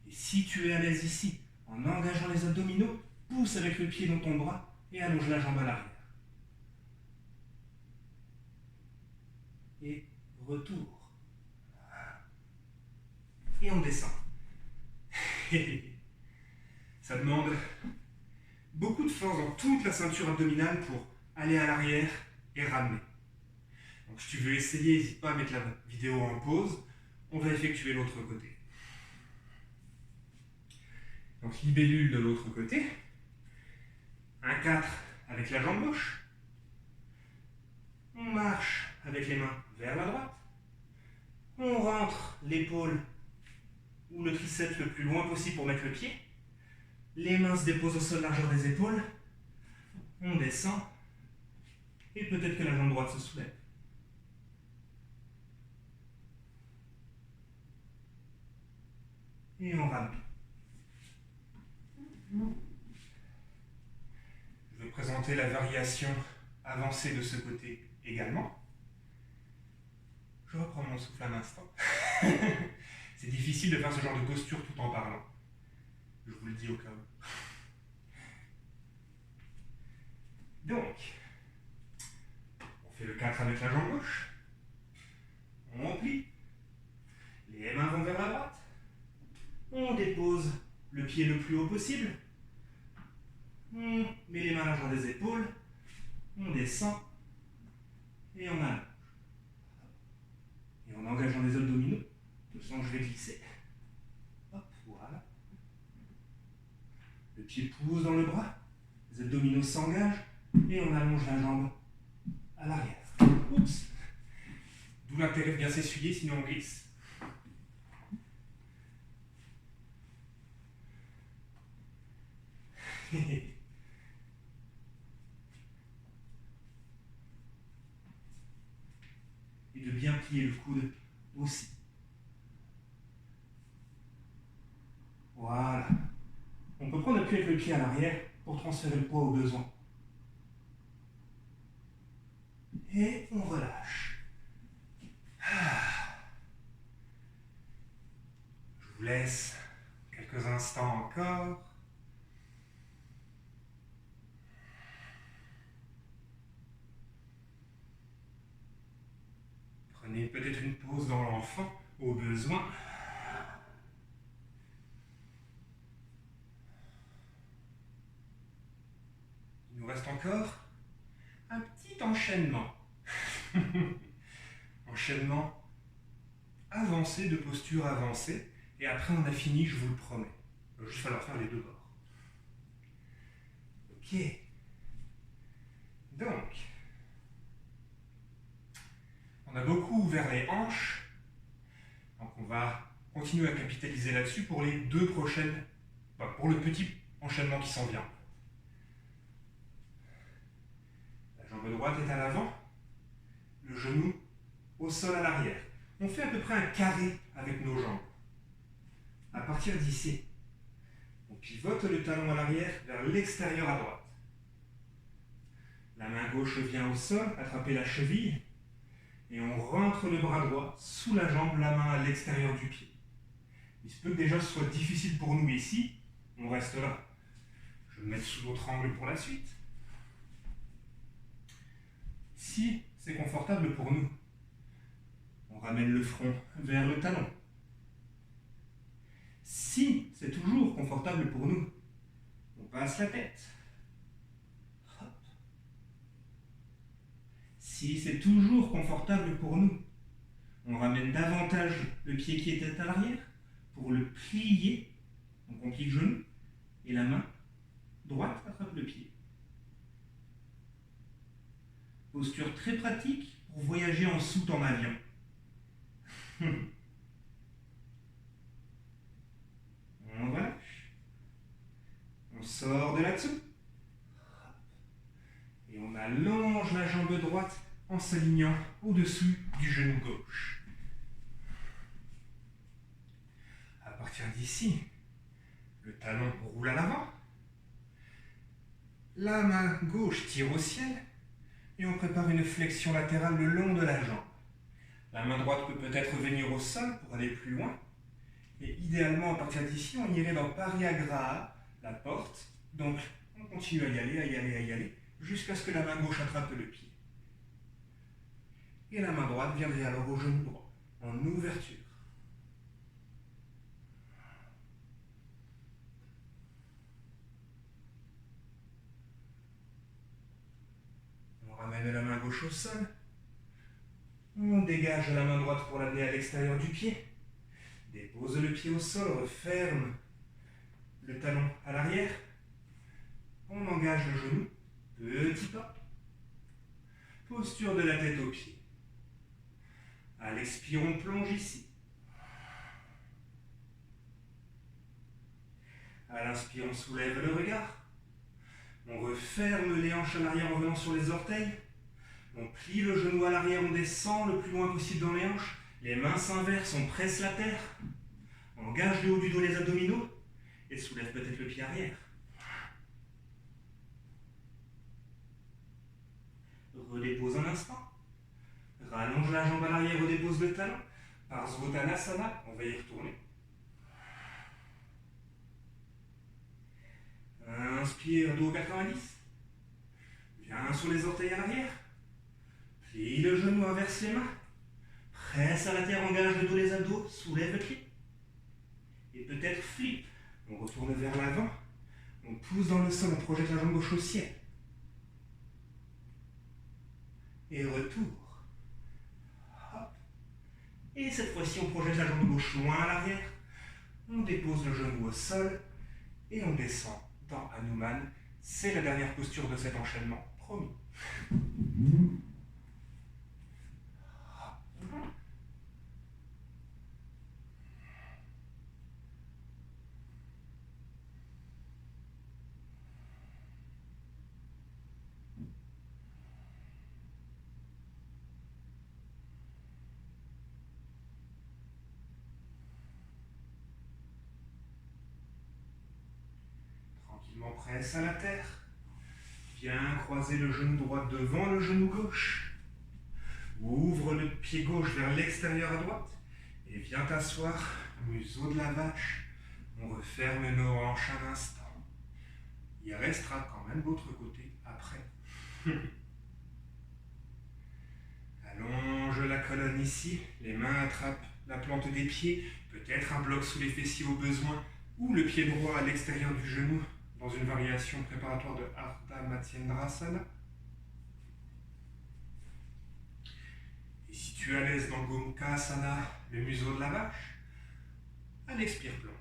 Et si tu es à l'aise ici, en engageant les abdominaux, pousse avec le pied dans ton bras et allonge la jambe à l'arrière. Et retour. Et on descend. Ça demande beaucoup de force dans toute la ceinture abdominale pour aller à l'arrière et ramener. Donc si tu veux essayer, n'hésite pas à mettre la vidéo en pause. On va effectuer l'autre côté. Donc libellule de l'autre côté. Un 4 avec la jambe gauche. On marche avec les mains vers la droite. On rentre l'épaule ou le triceps le plus loin possible pour mettre le pied. Les mains se déposent au sol largeur des épaules. On descend. Et peut-être que la jambe droite se soulève. Et on ramène. Je vais présenter la variation avancée de ce côté également. Je reprends mon souffle un instant. C'est difficile de faire ce genre de posture tout en parlant. Je vous le dis au cas où. Donc, on fait le 4 avec la jambe gauche. On plie. Les mains vont vers la droite. On dépose le pied le plus haut possible. On met les mains à la largeur des épaules. On descend. Et on allonge. Et en engageant les abdominaux, je sens que je vais glisser. Hop, voilà. Le pied pousse dans le bras. Les abdominaux s'engagent. Et on allonge la jambe à l'arrière. Oups. D'où l'intérêt de bien s'essuyer, sinon on glisse. Et de bien plier le coude aussi. Voilà. On peut prendre appui avec le pied à l'arrière pour transférer le poids au besoin. Et on relâche. Je vous laisse quelques instants encore. Prenez peut-être une pause dans l'enfant au besoin. Il nous reste encore un petit enchaînement. Enchaînement avancé, de posture avancée. Et après on a fini, je vous le promets. Il va juste falloir faire les deux bords. Ok. Donc, on a beaucoup ouvert les hanches. Donc on va continuer à capitaliser là-dessus pour les deux prochaines, pour le petit enchaînement qui s'en vient. La jambe droite est à l'avant, le genou au sol à l'arrière. On fait à peu près un carré avec nos jambes. À partir d'ici, on pivote le talon à l'arrière vers l'extérieur à droite. La main gauche vient au sol, attraper la cheville, et on rentre le bras droit sous la jambe, la main à l'extérieur du pied. Il se peut que déjà ce soit difficile pour nous ici, on reste là. Je vais me mettre sous l'autre angle pour la suite. Si c'est confortable pour nous, on ramène le front vers le talon. Si c'est toujours confortable pour nous, on passe la tête. Hop. Si c'est toujours confortable pour nous, on ramène davantage le pied qui était à l'arrière pour le plier. Donc on plie le genou et la main droite attrape le pied. Posture très pratique pour voyager en soute en avion. On relâche. On sort de là-dessous. Et on allonge la jambe droite en s'alignant au-dessus du genou gauche. À partir d'ici, le talon roule à l'avant. La main gauche tire au ciel et on prépare une flexion latérale le long de la jambe. La main droite peut peut-être venir au sol pour aller plus loin. Et idéalement, à partir d'ici, on irait dans Pariagraha, la porte. Donc, on continue à y aller, jusqu'à ce que la main gauche attrape le pied. Et la main droite viendrait alors au genou droit, en ouverture. On ramène la main gauche au sol. On dégage la main droite pour l'amener à l'extérieur du pied. Dépose le pied au sol, referme le talon à l'arrière. On engage le genou, petit pas. Posture de la tête aux pieds. À l'expire, on plonge ici. À l'inspire, on soulève le regard. On referme les hanches à l'arrière en venant sur les orteils. On plie le genou à l'arrière, on descend le plus loin possible dans les hanches. Les mains s'inversent, on presse la terre. On engage le haut du dos les abdominaux et soulève peut-être le pied arrière. Redépose un instant. Rallonge la jambe à l'arrière, redépose le talon. Parsvottanasana, on va y retourner. Inspire, dos 90. Viens sur les orteils à l'arrière. Plie le genou, inverse les mains. Presse à la terre, engage le dos, les abdos, soulève le pied. Et peut-être flip. On retourne vers l'avant. On pousse dans le sol, on projette la jambe gauche au ciel. Et retour. Hop. Et cette fois-ci, on projette la jambe gauche loin à l'arrière. On dépose le genou au sol. Et on descend dans Hanuman. C'est la dernière posture de cet enchaînement. Promis. Tranquillement presse à la terre. Viens croiser le genou droit devant le genou gauche. Ouvre le pied gauche vers l'extérieur à droite. Et viens t'asseoir, museau de la vache. On referme nos hanches un instant. Il restera quand même l'autre côté après. Allonge la colonne ici. Les mains attrapent la plante des pieds. Peut-être un bloc sous les fessiers au besoin. Ou le pied droit à l'extérieur du genou dans une variation préparatoire de Ardha Matsyendrasana. Et si tu es à l'aise dans Gomukasana, le museau de la vache, à l'expire plonge.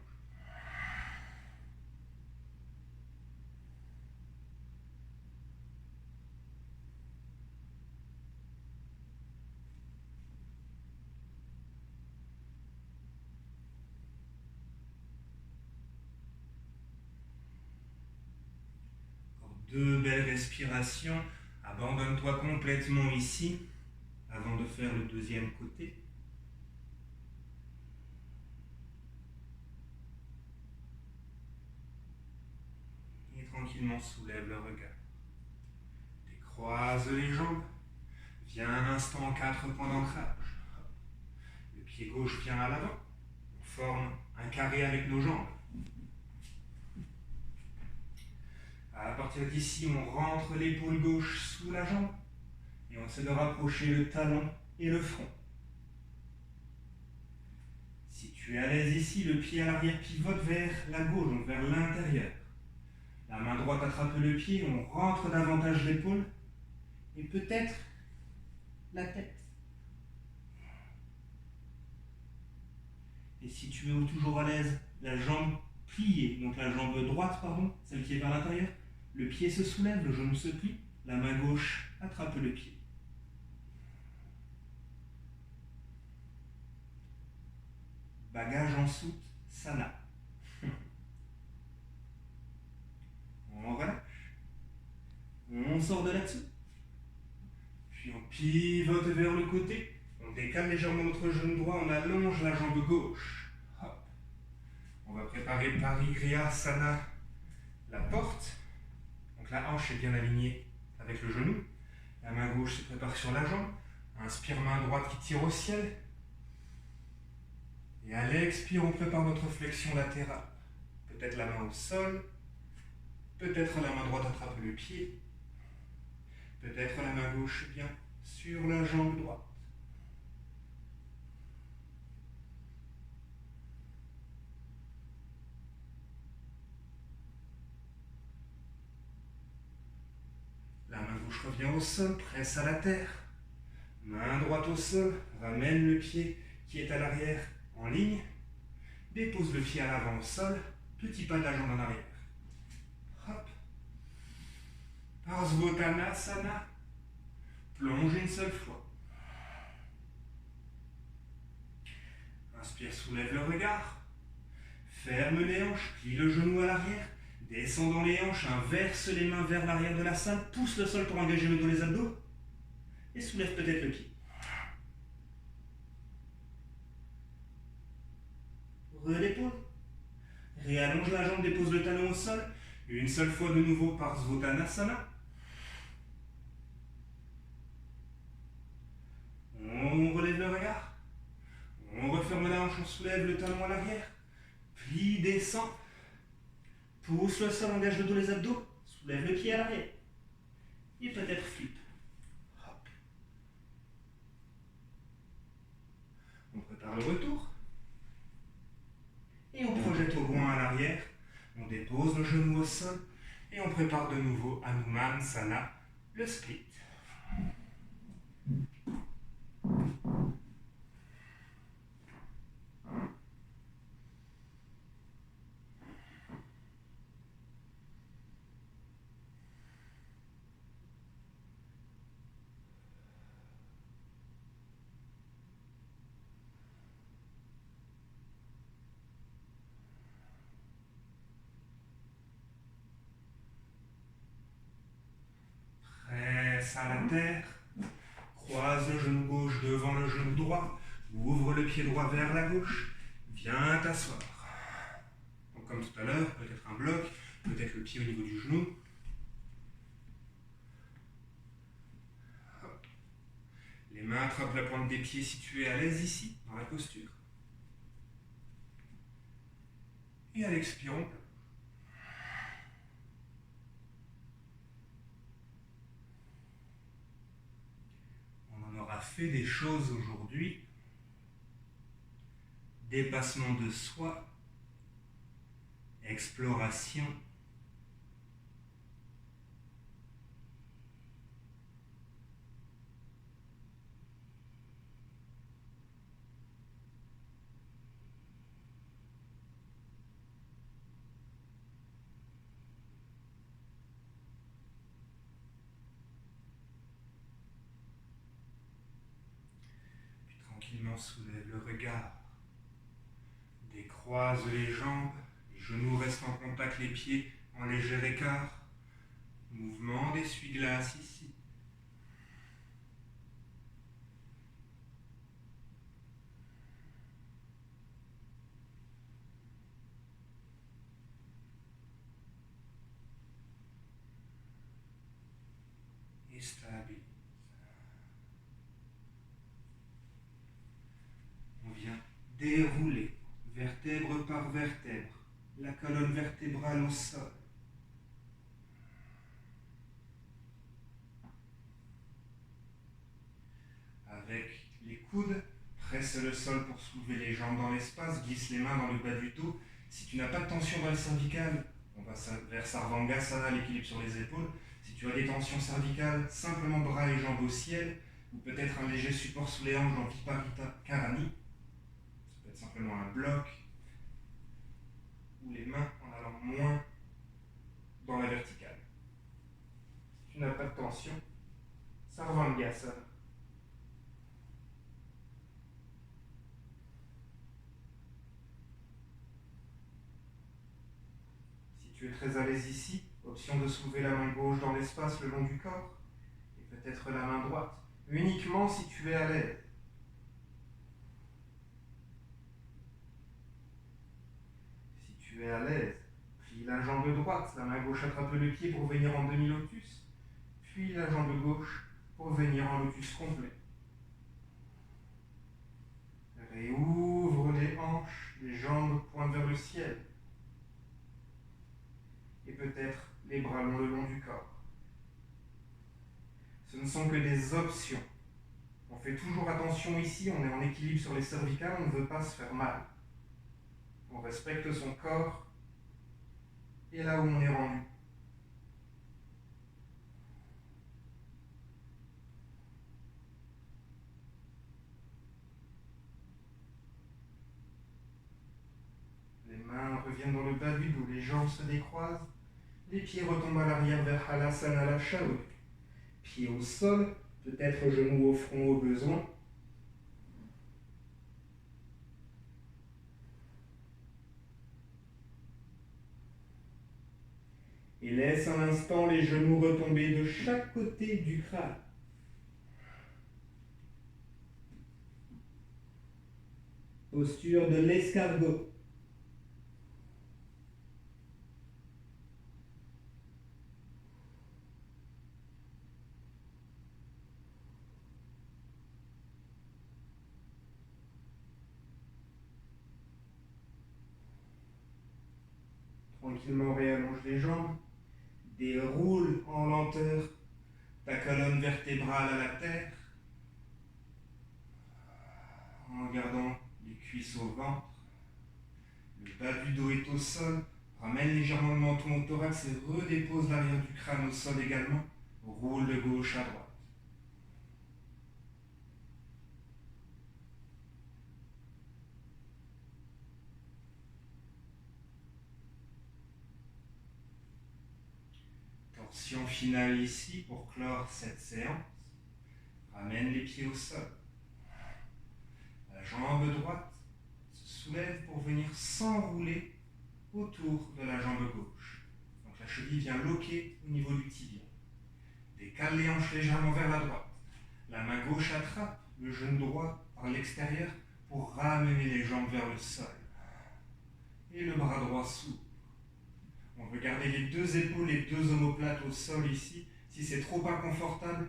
2 belles respirations. Abandonne-toi complètement ici avant de faire le deuxième côté. Et tranquillement soulève le regard. Décroise les jambes. Viens un instant en 4 points d'ancrage. Le pied gauche vient à l'avant. On forme un carré avec nos jambes. À partir d'ici, on rentre l'épaule gauche sous la jambe et on essaie de rapprocher le talon et le front. Si tu es à l'aise ici, le pied à l'arrière pivote vers la gauche, donc vers l'intérieur. La main droite attrape le pied, on rentre davantage l'épaule et peut-être la tête. Et si tu es toujours à l'aise, la jambe pliée, donc la jambe droite, celle qui est vers l'intérieur, le pied se soulève, le genou se plie, la main gauche attrape le pied. Bagage en soute, sana. On relâche. On sort de là-dessous. Puis on pivote vers le côté. On décale légèrement notre genou droit, on allonge la jambe gauche. Hop. On va préparer Parigrihasana, la porte. Donc la hanche est bien alignée avec le genou. La main gauche se prépare sur la jambe. Inspire, main droite qui tire au ciel. Et à l'expire, on prépare notre flexion latérale. Peut-être la main au sol. Peut-être la main droite attrape le pied. Peut-être la main gauche vient sur la jambe droite. La main gauche revient au sol, presse à la terre. Main droite au sol, ramène le pied qui est à l'arrière en ligne. Dépose le pied à l'avant au sol, petit pas de la jambe en arrière. Hop. Parsvottanasana. Plonge une seule fois. Inspire, soulève le regard. Ferme les hanches, plie le genou à l'arrière. Descends dans les hanches, inverse les mains vers l'arrière de la salle. Pousse le sol pour engager le dos, les abdos. Et soulève peut-être le pied. Redépose. Réallonge la jambe, dépose le talon au sol. Une seule fois de nouveau par Parsvottanasana. On relève le regard. On referme la hanche, on soulève le talon à l'arrière. Plie, descend. Pousse le sol, engage le dos, les abdos. Soulève le pied à l'arrière. Et peut-être flip. Hop. On prépare le retour. Et on projette au loin à l'arrière. On dépose le genou au sol. Et on prépare de nouveau Hanumansana, le split. Presse à la terre. Croise le genou gauche devant le genou droit. Ouvre le pied droit vers la gauche. Viens t'asseoir. Donc comme tout à l'heure, peut-être un bloc, peut-être le pied au niveau du genou. Hop. Les mains attrapent la pointe des pieds si tu es à l'aise ici, dans la posture. Et à l'expire, on plonge. On aura fait des choses aujourd'hui. Dépassement de soi, exploration, puis tranquillement soulève le regard. Décroise les jambes, les genoux restent en contact, les pieds en léger écart. et stabilise. On vient dérouler, vertèbre par vertèbre, la colonne vertébrale au sol. Avec les coudes, presse le sol pour soulever les jambes dans l'espace, glisse les mains dans le bas du dos. Si tu n'as pas de tension dans le cervical, on va vers Sarvangasana, l'équilibre sur les épaules. Si tu as des tensions cervicales, simplement bras et jambes au ciel, ou peut-être un léger support sous les hanches dans Viparita Karani. Ça peut être simplement un bloc, ou les mains en allant moins dans la verticale. Si tu n'as pas de tension, Sarvangasana. Si tu es très à l'aise ici, option de soulever la main gauche dans l'espace le long du corps, et peut-être la main droite, uniquement si tu es à l'aise. Si tu es à l'aise, plie la jambe droite, la main gauche attrape le pied pour venir en demi-lotus, puis la jambe gauche pour venir en lotus complet. Réouvre les hanches, les jambes pointent vers le ciel. Et peut-être les bras longs le long du corps. Ce ne sont que des options. On fait toujours attention ici, on est en équilibre sur les cervicales, on ne veut pas se faire mal. On respecte son corps et là où on est rendu. Les mains reviennent dans le bas du dos, les jambes se décroisent, les pieds retombent à l'arrière vers Halasana Lakshana. Pieds au sol, peut-être genoux au front au besoin. Et laisse un instant les genoux retomber de chaque côté du crâne. Posture de l'escargot. Tranquillement réallonge les jambes. Déroule en lenteur ta colonne vertébrale à la terre en gardant les cuisses au ventre. Le bas du dos est au sol. Ramène légèrement le menton au thorax et redépose l'arrière du crâne au sol également. Roule de gauche à droite. Torsion finale ici pour clore cette séance. Ramène les pieds au sol. La jambe droite se soulève pour venir s'enrouler autour de la jambe gauche. Donc la cheville vient loquer au niveau du tibia. Décale les hanches légèrement vers la droite. La main gauche attrape le genou droit par l'extérieur pour ramener les jambes vers le sol. Et le bras droit s'ouvre. On veut garder les deux épaules, les deux omoplates au sol ici. Si c'est trop inconfortable,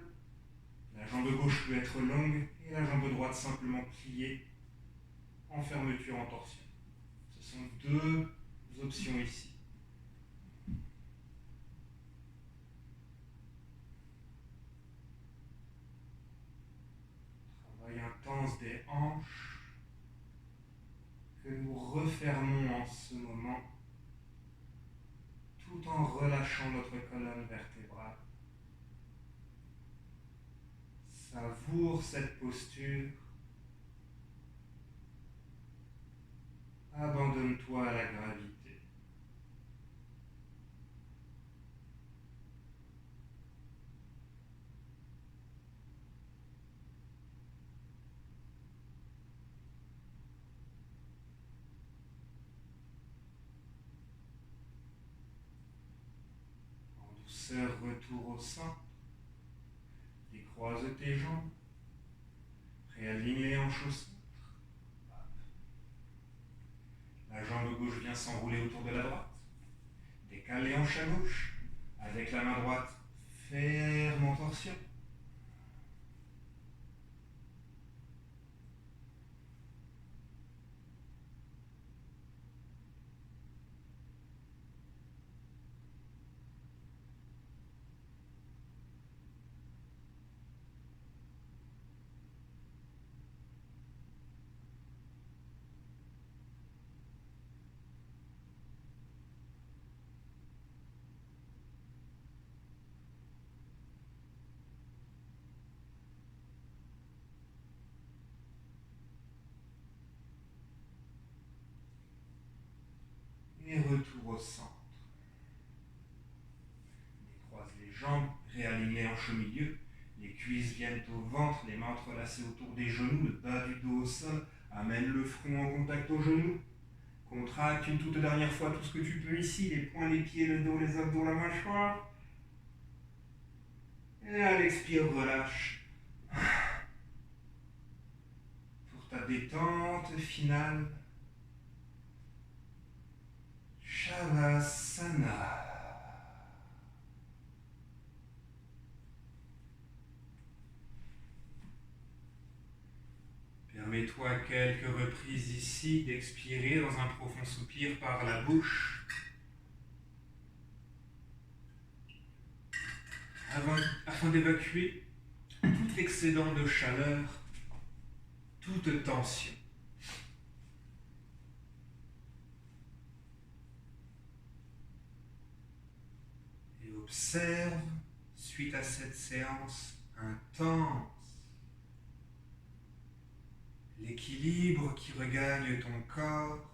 la jambe gauche peut être longue et la jambe droite simplement pliée en fermeture en torsion. Ce sont deux options ici. Travail intense des hanches que nous refermons en ce moment tout en relâchant notre colonne vertébrale. Savoure cette posture. Abandonne-toi à la gravité. En douceur, retour au centre. Décroise tes jambes. Réaligne les hanches au centre. La jambe gauche vient s'enrouler autour de la droite. Décale les hanches à gauche. Avec la main droite, Ferme en torsion. Et retour au centre. Décroise les jambes, réaligne les hanches au milieu. Les cuisses viennent au ventre, les mains entrelacées autour des genoux, le bas du dos au sol. Amène le front en contact aux genoux. Contracte une toute dernière fois tout ce que tu peux ici, les poings, les pieds, le dos, les abdos, la mâchoire. Et à l'expire, relâche. Pour ta détente finale, Shavasana. Permets-toi quelques reprises ici d'expirer dans un profond soupir par la bouche. Afin d'évacuer tout excédent de chaleur, toute tension. Et observe, suite à cette séance intense, l'équilibre qui regagne ton corps,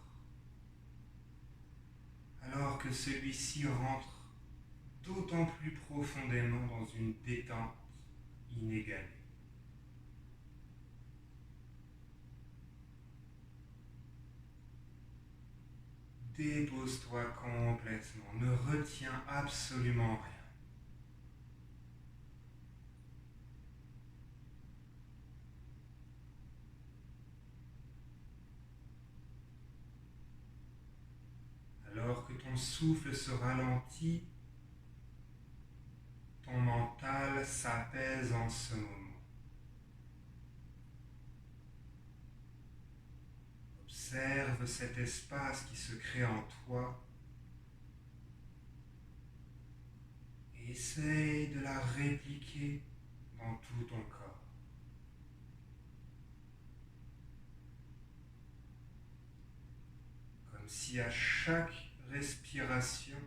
alors que celui-ci rentre d'autant plus profondément dans une détente inégalée. Dépose-toi complètement, ne retiens absolument rien. Alors que ton souffle se ralentit, ton mental s'apaise en ce moment. Observe cet espace qui se crée en toi et essaye de la répliquer dans tout ton corps. Comme si à chaque respiration,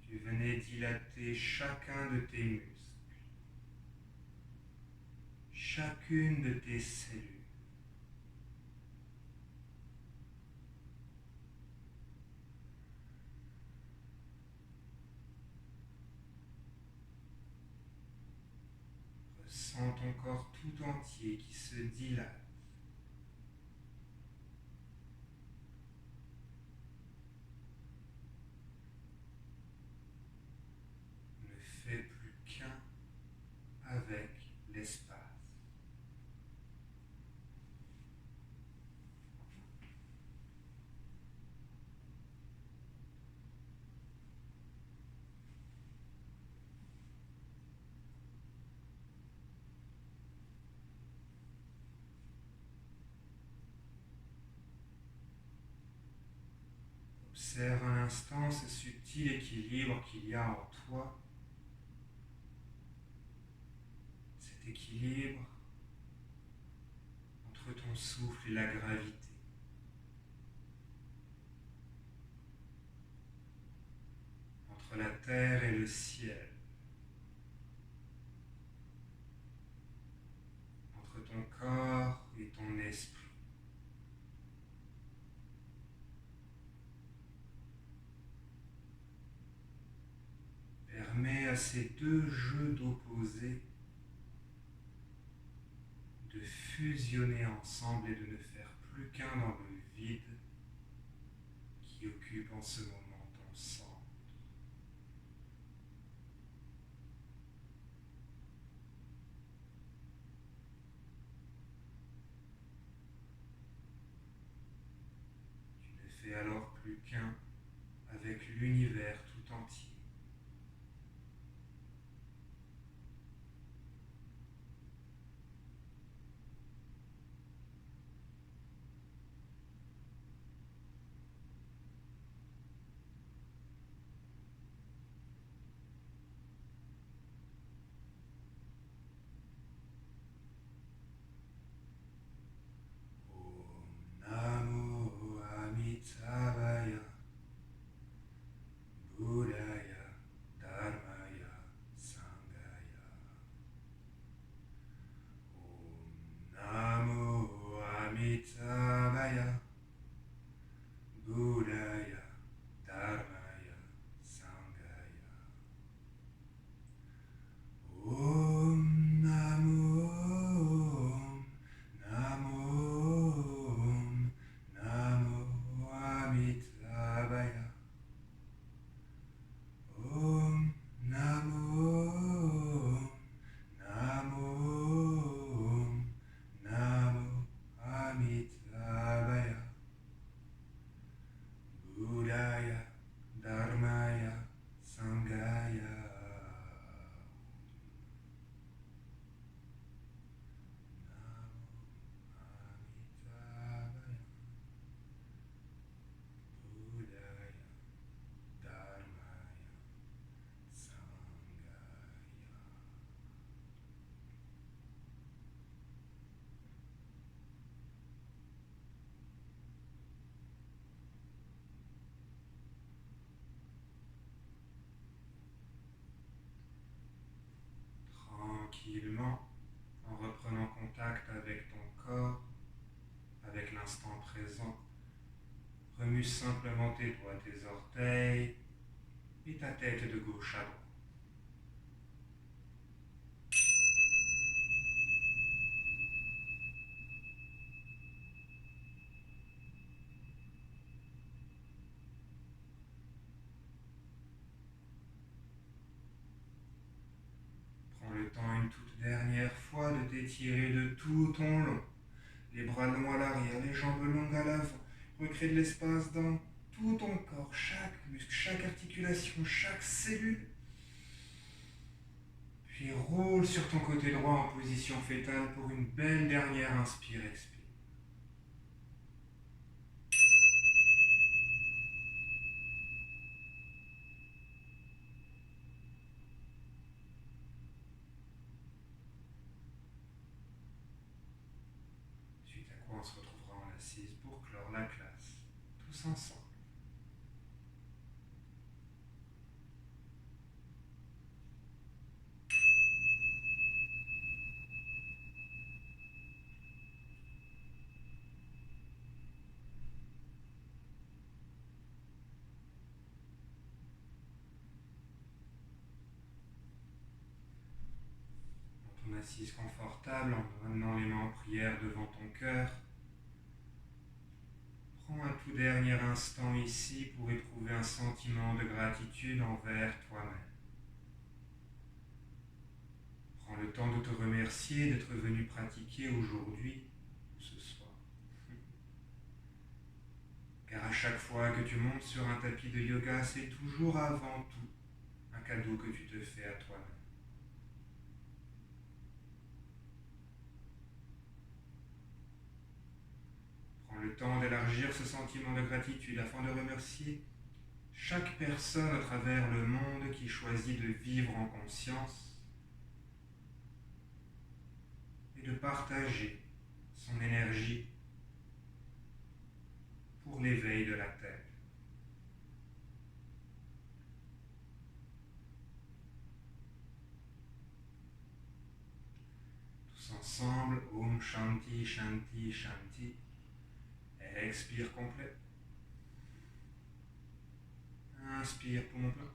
tu venais dilater chacun de tes muscles, chacune de tes cellules. Ressens ton corps tout entier qui se dilate. Ne fais plus qu'un avec l'espace. Observe un instant ce subtil équilibre qu'il y a en toi. Cet équilibre entre ton souffle et la gravité. Entre la terre et le ciel. Entre ton corps et ton esprit. Permets à ces deux jeux d'opposés de fusionner ensemble et de ne faire plus qu'un dans le vide qui occupe en ce moment ton centre. Tu ne fais alors plus qu'un avec lui. l'univers tout entier. Om Namo Amitabhaya Buddhaya Dharmaya Sanghaya. Om Namo Amitabhaya Buddhaya Dharmaya Sanghaya. Om Namo Namo Amitabhaya. Om Namo Amitabhaya. Buddhaya Dharmaya Sanghaya. Tranquillement, en reprenant contact avec ton corps, avec l'instant présent, remue simplement tes doigts, tes orteils et ta tête de gauche à droite. Prends le temps une toute dernière fois de t'étirer de tout ton long. Les bras longs à l'arrière, les jambes longues à l'avant. Recrée de l'espace dans tout ton corps, chaque muscle, chaque articulation, chaque cellule. Puis roule sur ton côté droit en position fétale pour une belle dernière inspire-expire. Suite à quoi on se retrouvera en assise pour clore la classe, tous ensemble. Dans ton assise confortable, en amenant les mains en prière devant ton cœur, prends un tout dernier instant ici pour éprouver un sentiment de gratitude envers toi-même. Prends le temps de te remercier d'être venu pratiquer aujourd'hui ou ce soir. Car à chaque fois que tu montes sur un tapis de yoga, c'est toujours avant tout un cadeau que tu te fais à toi-même. Prends le temps d'élargir ce sentiment de gratitude afin de remercier chaque personne à travers le monde qui choisit de vivre en conscience et de partager son énergie pour l'éveil de la Terre. Tous ensemble, Om Shanti Shanti Shanti. Expire complet. Inspire poumon plein.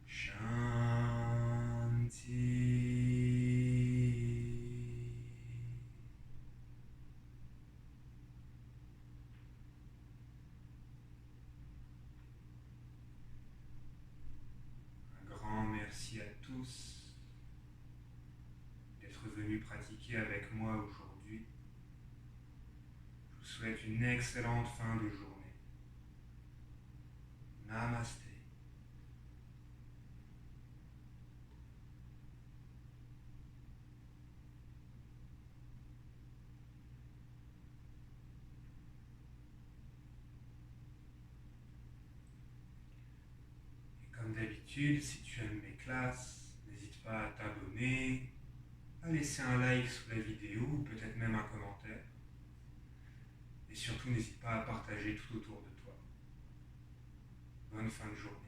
Shanti. pratiqué avec moi aujourd'hui. Je vous souhaite une excellente fin de journée. Namasté. Et comme d'habitude, si tu aimes mes classes, n'hésite pas à t'abonner, à laisser un like sous la vidéo ou peut-être même un commentaire. Et surtout, n'hésite pas à partager tout autour de toi. Bonne fin de journée.